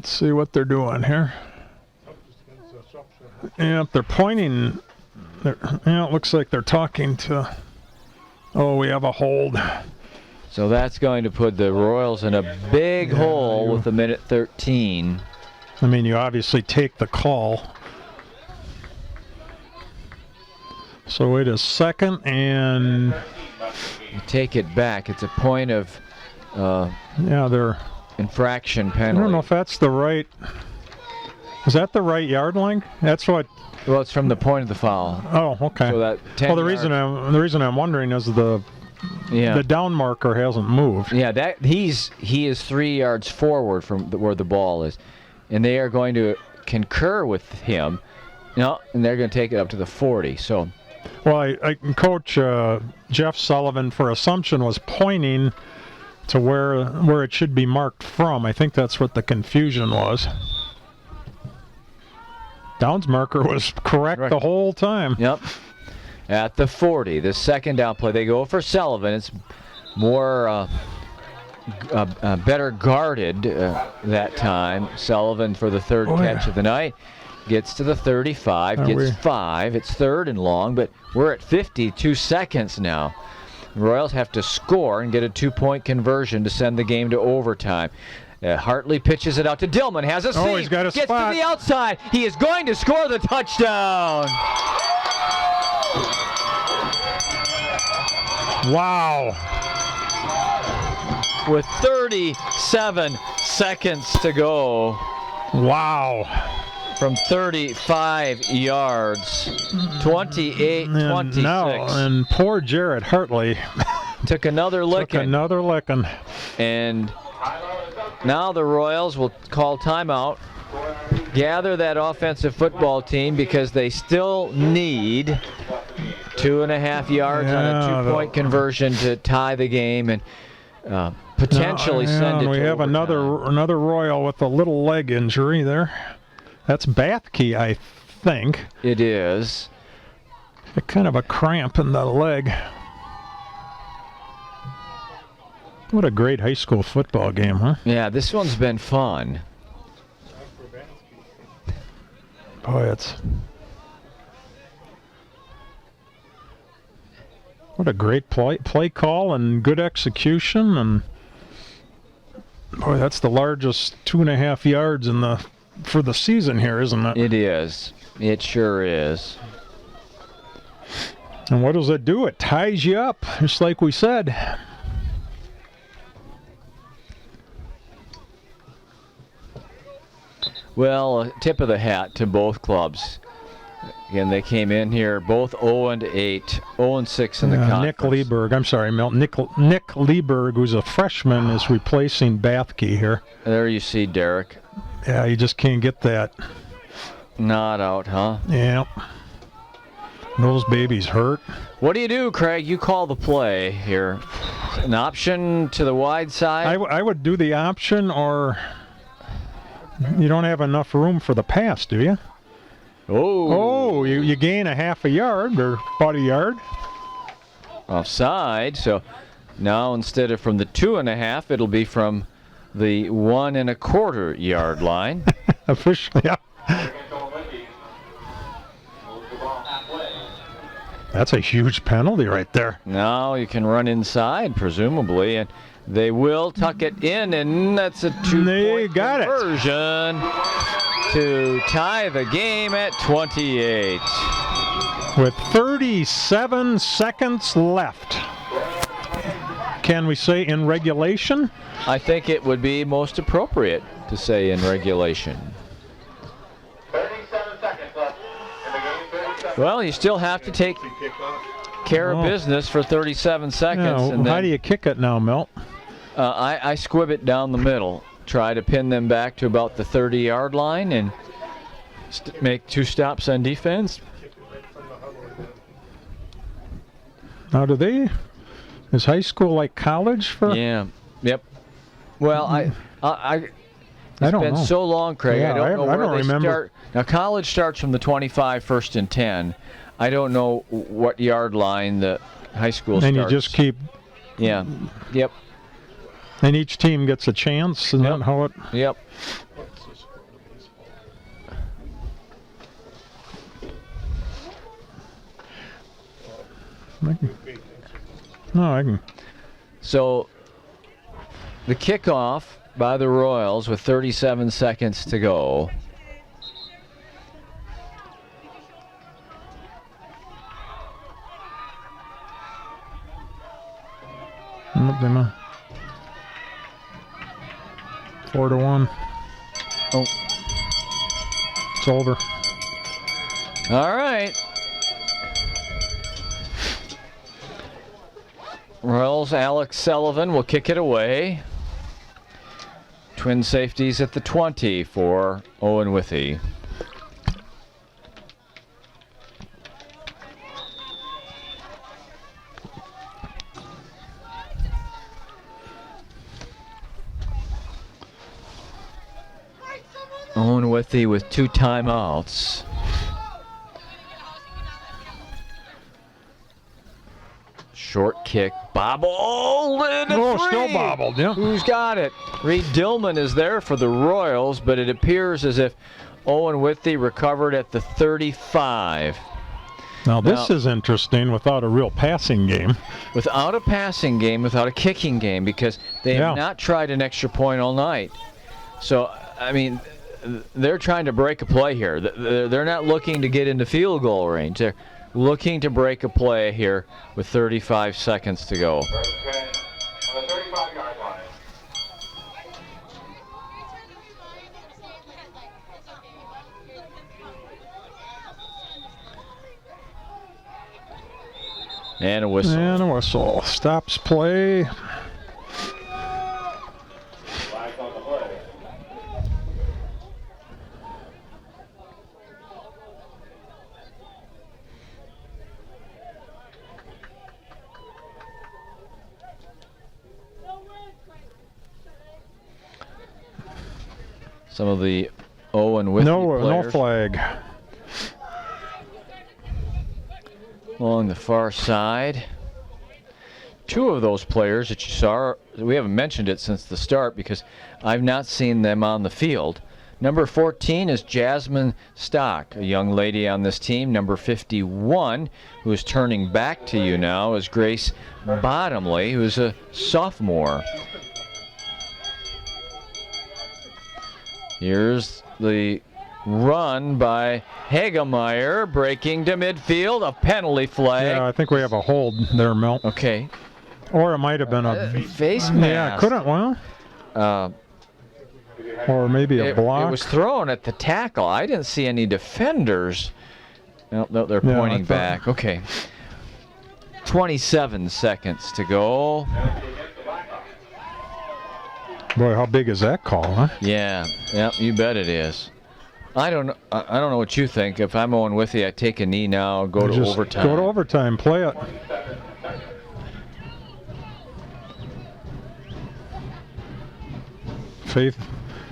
see what they're doing here. Yeah, they're pointing. It looks like they're talking to. Oh, we have a hold. So that's going to put the Royals in a big hole with a minute 13. I mean, you obviously take the call. So it is 2nd and... You take it back. It's a point of they're infraction penalty. I don't know if that's the right... Is that the right yard line? That's what... Well, it's from the point of the foul. Oh, okay. So that 10 the reason I'm wondering is the down marker hasn't moved. Yeah, he is 3 yards forward from where the ball is. And they are going to concur with him. No, and they're going to take it up to the 40. So, well, Coach Jeff Sullivan for Assumption was pointing to where it should be marked from. I think that's what the confusion was. Downs marker was correct the whole time. Yep. At the 40, the 2nd down play, they go for Sullivan. It's more. Better guarded that time. Sullivan for the 3rd catch of the night. Gets to the 35, gets 5. It's 3rd and long, but we're at 52 seconds now. The Royals have to score and get a 2-point conversion to send the game to overtime. Hartley pitches it out to Dillman, has a seam, he's got a gets spot. to the outside. He is going to score the touchdown. Wow. With 37 seconds to go. Wow. From 35 yards, 28-26. And poor Jared Hartley took another licking. And now the Royals will call timeout, gather that offensive football team because they still need 2.5 yards on a 2-point conversion to tie the game and potentially send it to we have overtime. another Royal with a little leg injury there. That's Bathkey, I think. It is. Got kind of a cramp in the leg. What a great high school football game, huh? Yeah, this one's been fun. Boy, what a great play call and good execution, and boy, that's the largest 2.5 yards for the season here, isn't it? It is. It sure is. And what does it do? It ties you up, just like we said. Well, a tip of the hat to both clubs. Again, they came in here both 0-8, 0-6 in the conference. Nick Lieberg, I'm sorry, Milton. Nick Lieberg, who's a freshman, is replacing Bathke here. There you see Derek. Yeah, you just can't get that. Not out, huh? Yeah. Those babies hurt. What do you do, Craig? You call the play here. An option to the wide side? I would do the option, or you don't have enough room for the pass, do you? Oh, you gain a half a yard or about a yard. Offside. So now instead of from the 2.5, it'll be from the 1.25 yard line. Officially, yeah. That's a huge penalty right there. Now you can run inside, presumably, and they will tuck it in, and that's a 2-point conversion to tie the game at 28. With 37 seconds left. Can we say in regulation? I think it would be most appropriate to say in regulation. 37 seconds left in the game. 37. Well, you still have to take care of business for 37 seconds. Yeah, and then, how do you kick it now, Milt? I squib it down the middle. Try to pin them back to about the 30-yard line and make 2 stops on defense. Now, is high school like college for? Yeah. Yep. Well, it's don't been know. so long, Craig. Yeah, I don't know where don't they remember. start. Now, college starts from the 25, 1st and 10. I don't know what yard line the high school starts. And you just keep. Yeah. Yep. And each team gets a chance, and that how it? Yep. I can. So the kickoff by the Royals with 37 seconds to go. Them 4-1. Oh. It's over. All right. Royals, Alex Sullivan will kick it away. Twin safeties at the 20 for Owen Withee. Owen Withee with 2 timeouts. Short kick, bobbled, and a 3. Still bobbled, yeah. Who's got it? Reed Dillman is there for the Royals, but it appears as if Owen Withee recovered at the 35. Now this is interesting without a real passing game. Without a passing game, without a kicking game, because they have not tried an extra point all night. So, I mean, they're trying to break a play here. They're not looking to get into field goal range. They're looking to break a play here with 35 seconds to go. On the 35-yard line. And a whistle. And a whistle. Stops play. Flags on the play. Some of the Owen Withee No players. flag. along the far side. Two of those players that you saw, we haven't mentioned it since the start because I've not seen them on the field. Number 14 is Jasmine Stock, a young lady on this team. Number 51, who is turning back to you now, is Grace Bottomley, who is a sophomore. Here's the run by Hagemeyer, breaking to midfield, a penalty flag. Yeah, I think we have a hold there, Milt. Okay. Or it might have been a face mask. Yeah, couldn't. Well. Or maybe a block. It was thrown at the tackle. I didn't see any defenders. No, they're pointing back. Okay. 27 seconds to go. Boy, how big is that call, huh? Yeah, you bet it is. I don't know what you think. If I'm Owen Withee, I take a knee now, go to overtime. Go to overtime, play it.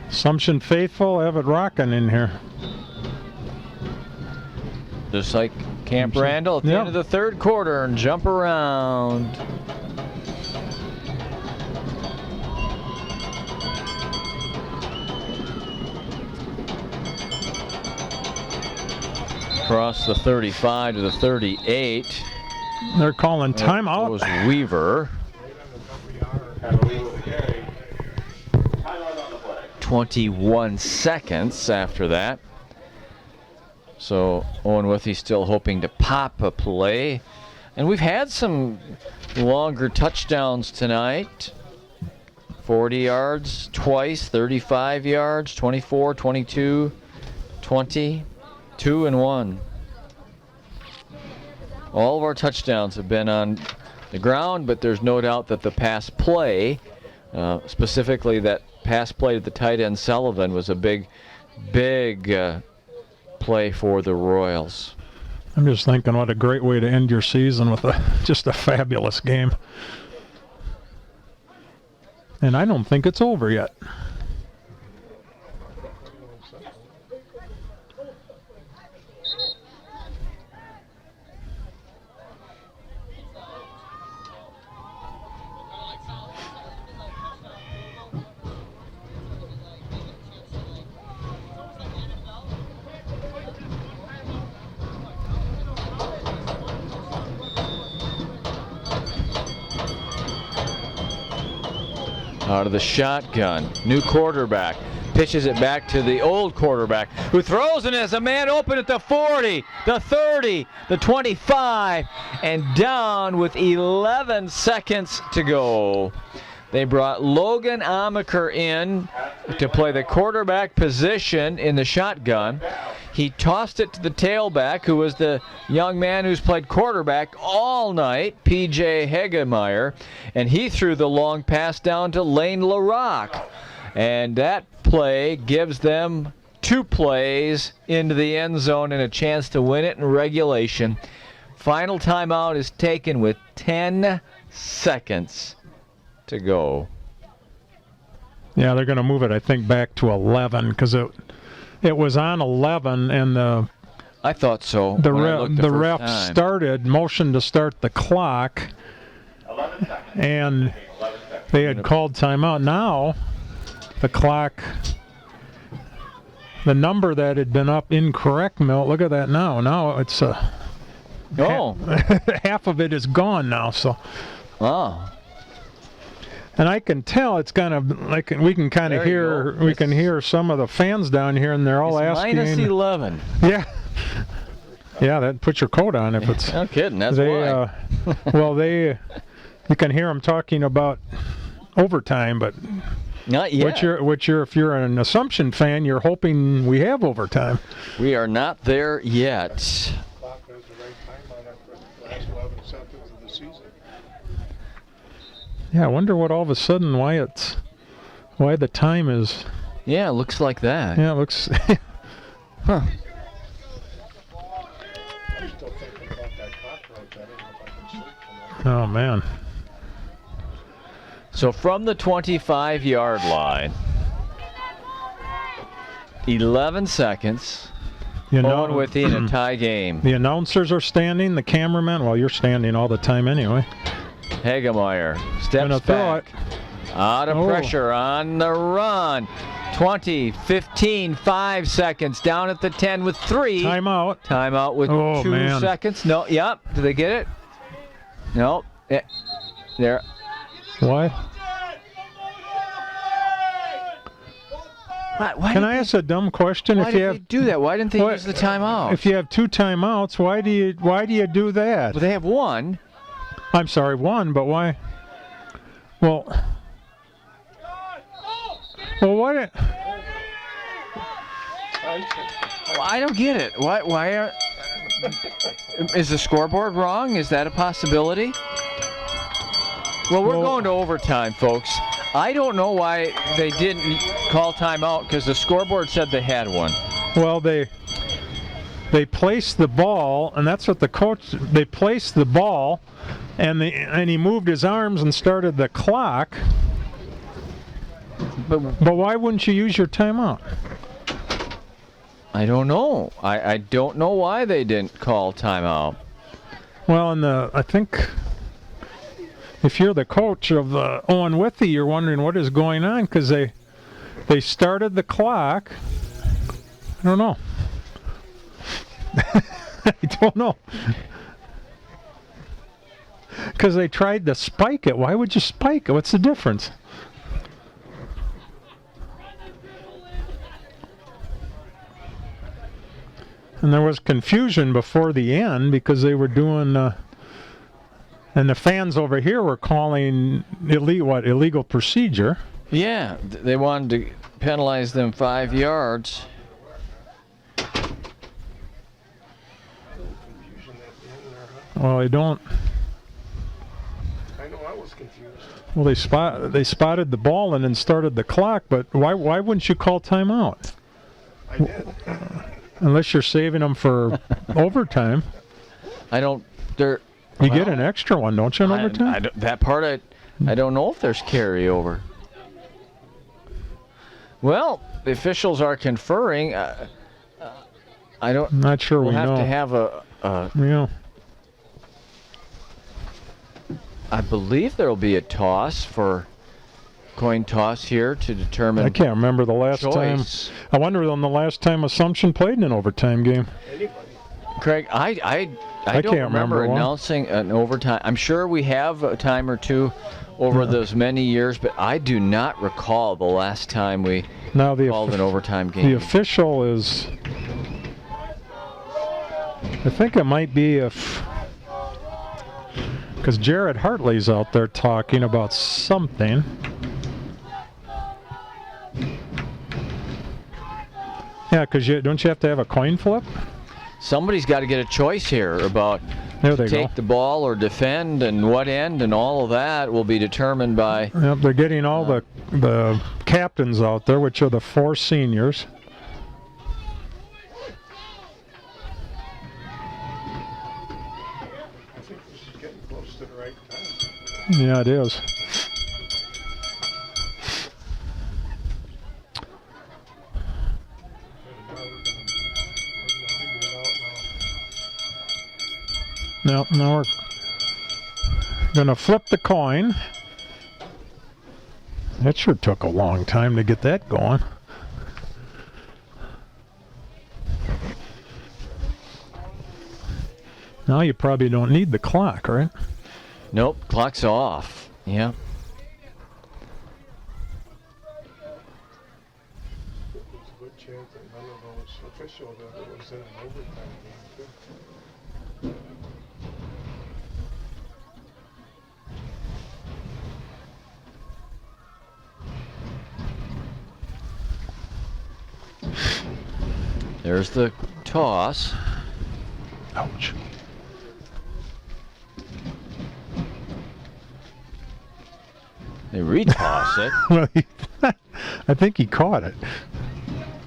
Assumption faithful, have it rocking in here. Just like Camp Randall at the end of the third quarter and jump around. Across the 35 to the 38. They're calling timeout. It was Weaver. 21 seconds after that. So Owen Withee still hoping to pop a play. And we've had some longer touchdowns tonight. 40 yards twice, 35 yards, 24, 22, 20, 2 and 1. All of our touchdowns have been on the ground, but there's no doubt that the pass play, specifically that pass play to the tight end Sullivan, was a big play for the Royals. I'm just thinking what a great way to end your season with just a fabulous game. And I don't think it's over yet. Out of the shotgun, new quarterback, pitches it back to the old quarterback, who throws it as a man open at the 40, the 30, the 25, and down with 11 seconds to go. They brought Logan Amaker in to play the quarterback position in the shotgun. He tossed it to the tailback, who was the young man who's played quarterback all night, P.J. Hagemeyer, and he threw the long pass down to Lane LaRock. And that play gives them 2 plays into the end zone and a chance to win it in regulation. Final timeout is taken with 10 seconds to go. Yeah, they're going to move it, I think, back to 11 because it was on 11 and I thought so. The ref motioned to start the clock, and they had called timeout. Now the clock, the number that had been up incorrect, Milt, look at that now. Now it's half of it is gone now. So. Oh. And I can tell it's kind of like we can kind of hear can hear some of the fans down here, and they're all asking. Minus 11. Yeah. Yeah, that put your coat on if it's. No kidding. That's why. Well, you can hear them talking about overtime, but not yet. If you're an Assumption fan, you're hoping we have overtime. We are not there yet. Yeah, I wonder what all of a sudden why the time is. Yeah, it looks like that. Yeah, it looks. Huh. Oh man. So from the 25-yard line, 11 seconds. Owen Withee in a tie game. The announcers are standing, the cameraman, well, you're standing all the time anyway. Hagemeyer steps back. Out of pressure on the run. 20, 15, 5 seconds. Down at the 10 with 3. Timeout. Timeout with 2 seconds. No, yep. Did they get it? No. There. What? Why Can I ask a dumb question? Why did they do that? Why didn't they use the timeout? If you have 2 timeouts, why do you do that? Well, they have 1. I'm sorry, 1, but why? Well, what? Well, I don't get it. Why is the scoreboard wrong? Is that a possibility? Well, we're going to overtime, folks. I don't know why they didn't call timeout because the scoreboard said they had one. Well, they placed the ball, and that's what the coach. They placed the ball, and he moved his arms and started the clock. But why wouldn't you use your timeout? I don't know. I don't know why they didn't call timeout. Well, I think if you're the coach of Owen Withee, you're wondering what is going on because they started the clock. I don't know. I don't know. Because they tried to spike it. Why would you spike it? What's the difference? And there was confusion before the end because they were doing, and the fans over here were calling illegal procedure. Yeah, they wanted to penalize them 5 yards. Well, they don't. I know I was confused. Well, they spotted the ball and then started the clock, but why wouldn't you call timeout? I did. Unless you're saving them for overtime. You get an extra one, don't you, in overtime? That part, I don't know if there's carryover. Well, the officials are conferring. I'm not sure we'll we know. We'll have to have yeah. I believe there will be a coin toss here to determine. I can't remember the last time. I wonder when the last time Assumption played in an overtime game. Craig, I don't remember announcing an overtime. I'm sure we have a time or two over those many years, but I do not recall the last time we called an overtime game. The official is, I think it might be because Jared Hartley's out there talking about something. Yeah, because don't you have to have a coin flip? Somebody's got to get a choice here about take the ball or defend, and what end, and all of that will be determined by. Yep, they're getting all the captains out there, which are the 4 seniors. I think this is getting close to the right time. Yeah, it is. Now we're going to flip the coin. That sure took a long time to get that going. Now you probably don't need the clock, right? Nope, clock's off. Yeah. There's a good chance that none of those officials that it was in an overtime game, too. There's the toss. Ouch. They retoss it. Well, I think he caught it.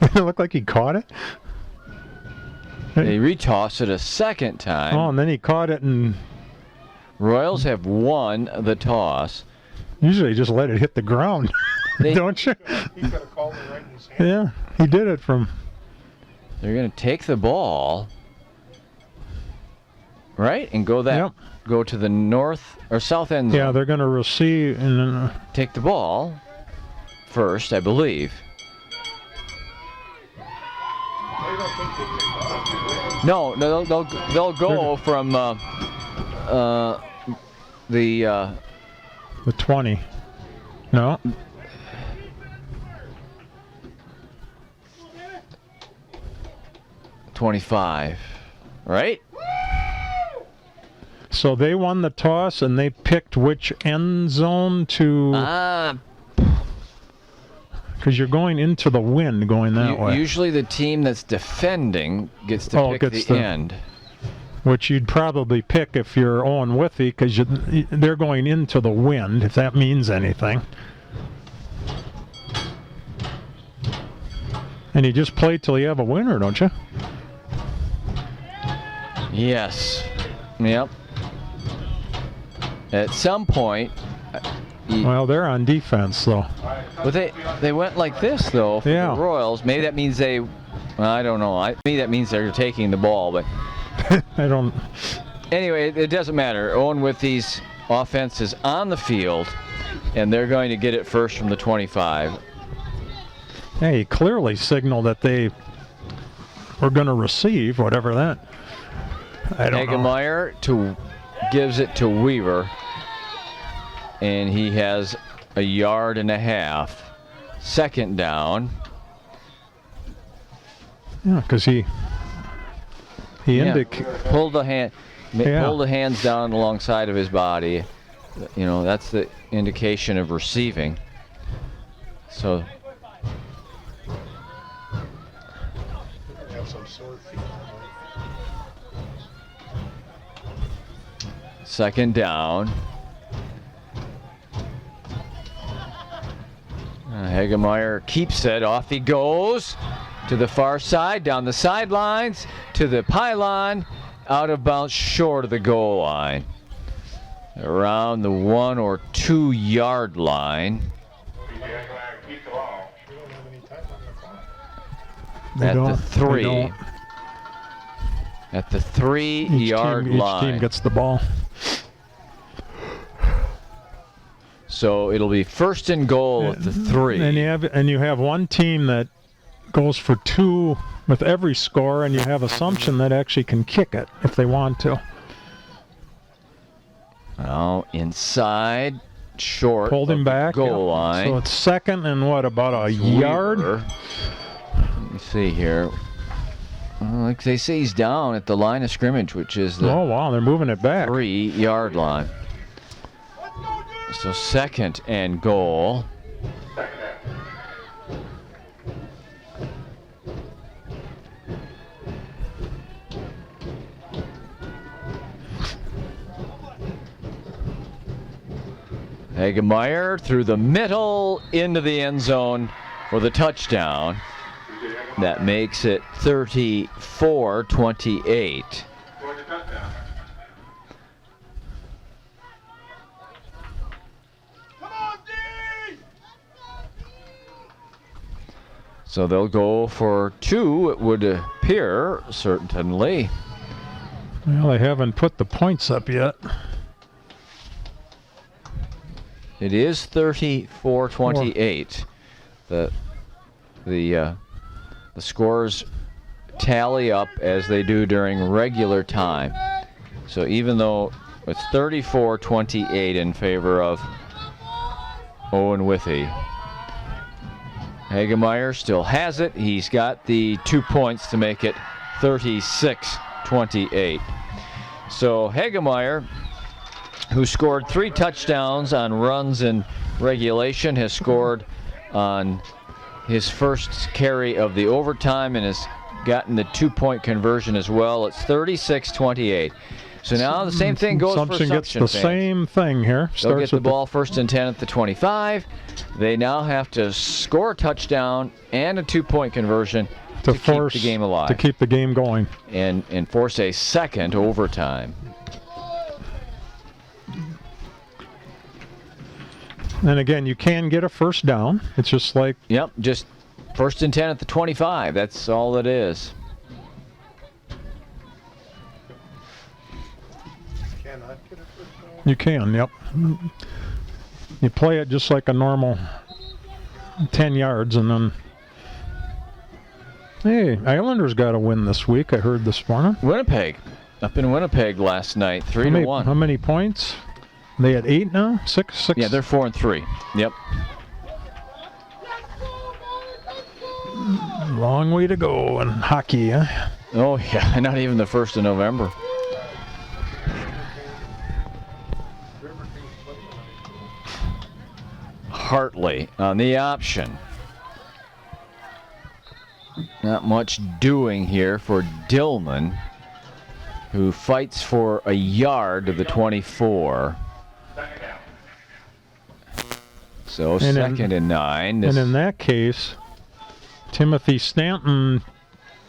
It looked like he caught it. They retoss it a second time. Oh, and then he caught it, and Royals have won the toss. Usually just let it hit the ground, don't you? He could have called it right in his hand. Yeah, he did it from. They're going to take the ball, right, and go to the north or south end zone. Yeah, they're going to receive and then Take the ball first, I believe. No, they'll go from the 20. No. .25, right? So they won the toss and they picked which end zone to. Because you're going into the wind going that way. Usually the team that's defending gets to pick the end. Which you'd probably pick if you're Owen Withee, because they're going into the wind, if that means anything. And you just play till you have a winner, don't you? Yes. Yep. At some point. Well, they're on defense, though. But they went like this, though, for the Royals. Maybe that means they. I don't know. Maybe that means they're taking the ball, but. I don't. Anyway, it doesn't matter. Owen Withee's offense is on the field, and they're going to get it first from the 25. Yeah, he clearly signaled that they were going to receive whatever that. I don't know. Hagemeyer gives it to Weaver, and he has a yard and a half. Second down. Yeah, because he pulled the hands down alongside of his body. You know, that's the indication of receiving. So. Second down. Hagemeyer keeps it. Off he goes to the far side, down the sidelines, to the pylon, out of bounds, short of the goal line. Around the 1 or 2 yard line. At the 3. At the 3 yard line. Each team gets the ball. So it'll be first and goal at the 3. And you have one team that goes for 2 with every score, and you have Assumption that actually can kick it if they want to. Now inside, short. Pulled him back. Goal line. So it's second and what, about a yard? Let me see here. Like they say, he's down at the line of scrimmage, which is the. Oh wow, they're moving it back. 3 yard line. So second and goal. Hagemeyer through the middle into the end zone for the touchdown. That makes it 34-28. So they'll go for 2, it would appear, certainly. Well, they haven't put the points up yet. It is 34-28. The scores tally up as they do during regular time. So even though it's 34-28 in favor of Owen Withee, Hagemeyer still has it. He's got the 2 points to make it 36-28. So Hagemeyer, who scored 3 touchdowns on runs in regulation, has scored on his first carry of the overtime and has gotten the 2-point conversion as well. It's 36-28. So now the same thing goes for Assumption gets the same thing here. They'll get the ball first and 10 at the 25. They now have to score a touchdown and a 2-point conversion to keep the game alive. To keep the game going. And force a second overtime. And again, you can get a first down. It's just like... Yep, just first and 10 at the 25. That's all it is. cannot get a first down? You can, yep. You play it just like a normal 10 yards, and then... Hey, Islanders got a win this week, I heard this morning. Winnipeg. Up in Winnipeg last night, 3-1. How many points? They had 8 now? 6? Yeah, they're 4-3. Yep. Long way to go in hockey, huh? Oh, yeah, not even the 1st of November. Hartley on the option. Not much doing here for Dillman, who fights for a yard to the 24. So And second and 9. And in that case, Timothy Stanton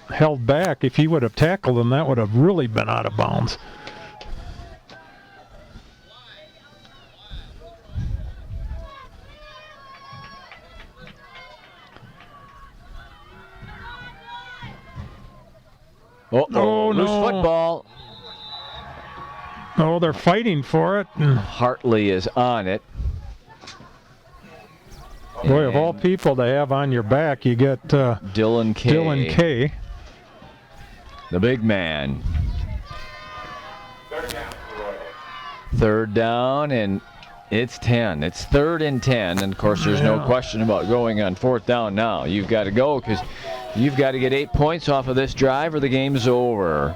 held back. If he would have tackled him, that would have really been out of bounds. Oh, loose no. football. Oh, they're fighting for it. Hartley is on it. Boy, of all people to have on your back, you get Dylan Kay. Dylan Kay. The big man. Third down, and it's 10. It's 3rd and 10, and of course there's no question about going on 4th down now. You've got to go because you've got to get 8 points off of this drive or the game's over.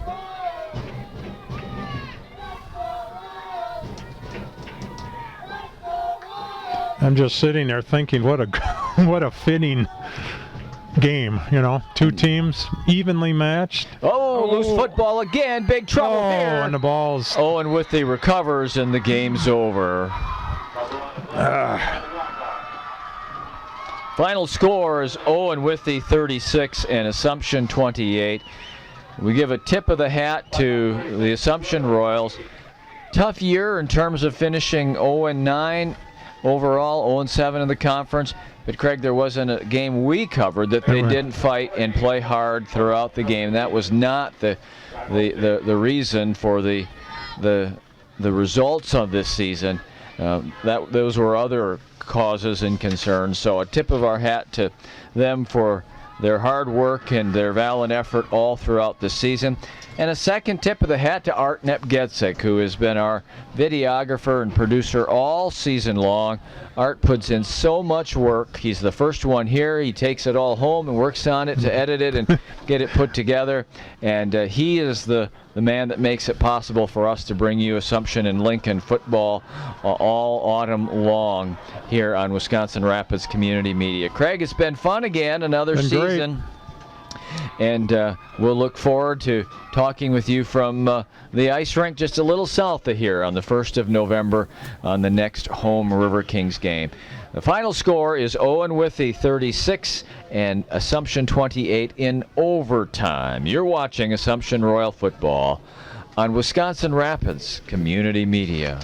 I'm just sitting there thinking, what a fitting game, you know. 2 teams evenly matched. Oh, loose football again. Big trouble there. And the ball's... Owen Withee recovers, and the game's over. Final score is Owen Withee 36 and Assumption 28. We give a tip of the hat to the Assumption Royals. Tough year in terms of finishing 0-9 overall, 0-7 in the conference. But Craig, there wasn't a game we covered that they didn't fight and play hard throughout the game. That was not the reason for the results of this season. Those were other causes and concerns. So a tip of our hat to them for their hard work and their valiant effort all throughout the season. And a second tip of the hat to Art Nepgetzik, who has been our videographer and producer all season long. Art puts in so much work. He's the first one here. He takes it all home and works on it to edit it and get it put together. And he is the man that makes it possible for us to bring you Assumption and Lincoln football all autumn long here on Wisconsin Rapids Community Media. Craig, it's been fun again, another season. Great. And we'll look forward to talking with you from the ice rink just a little south of here on the 1st of November on the next home River Kings game. The final score is Owen Withee 36 and Assumption 28 in overtime. You're watching Assumption Royal Football on Wisconsin Rapids Community Media.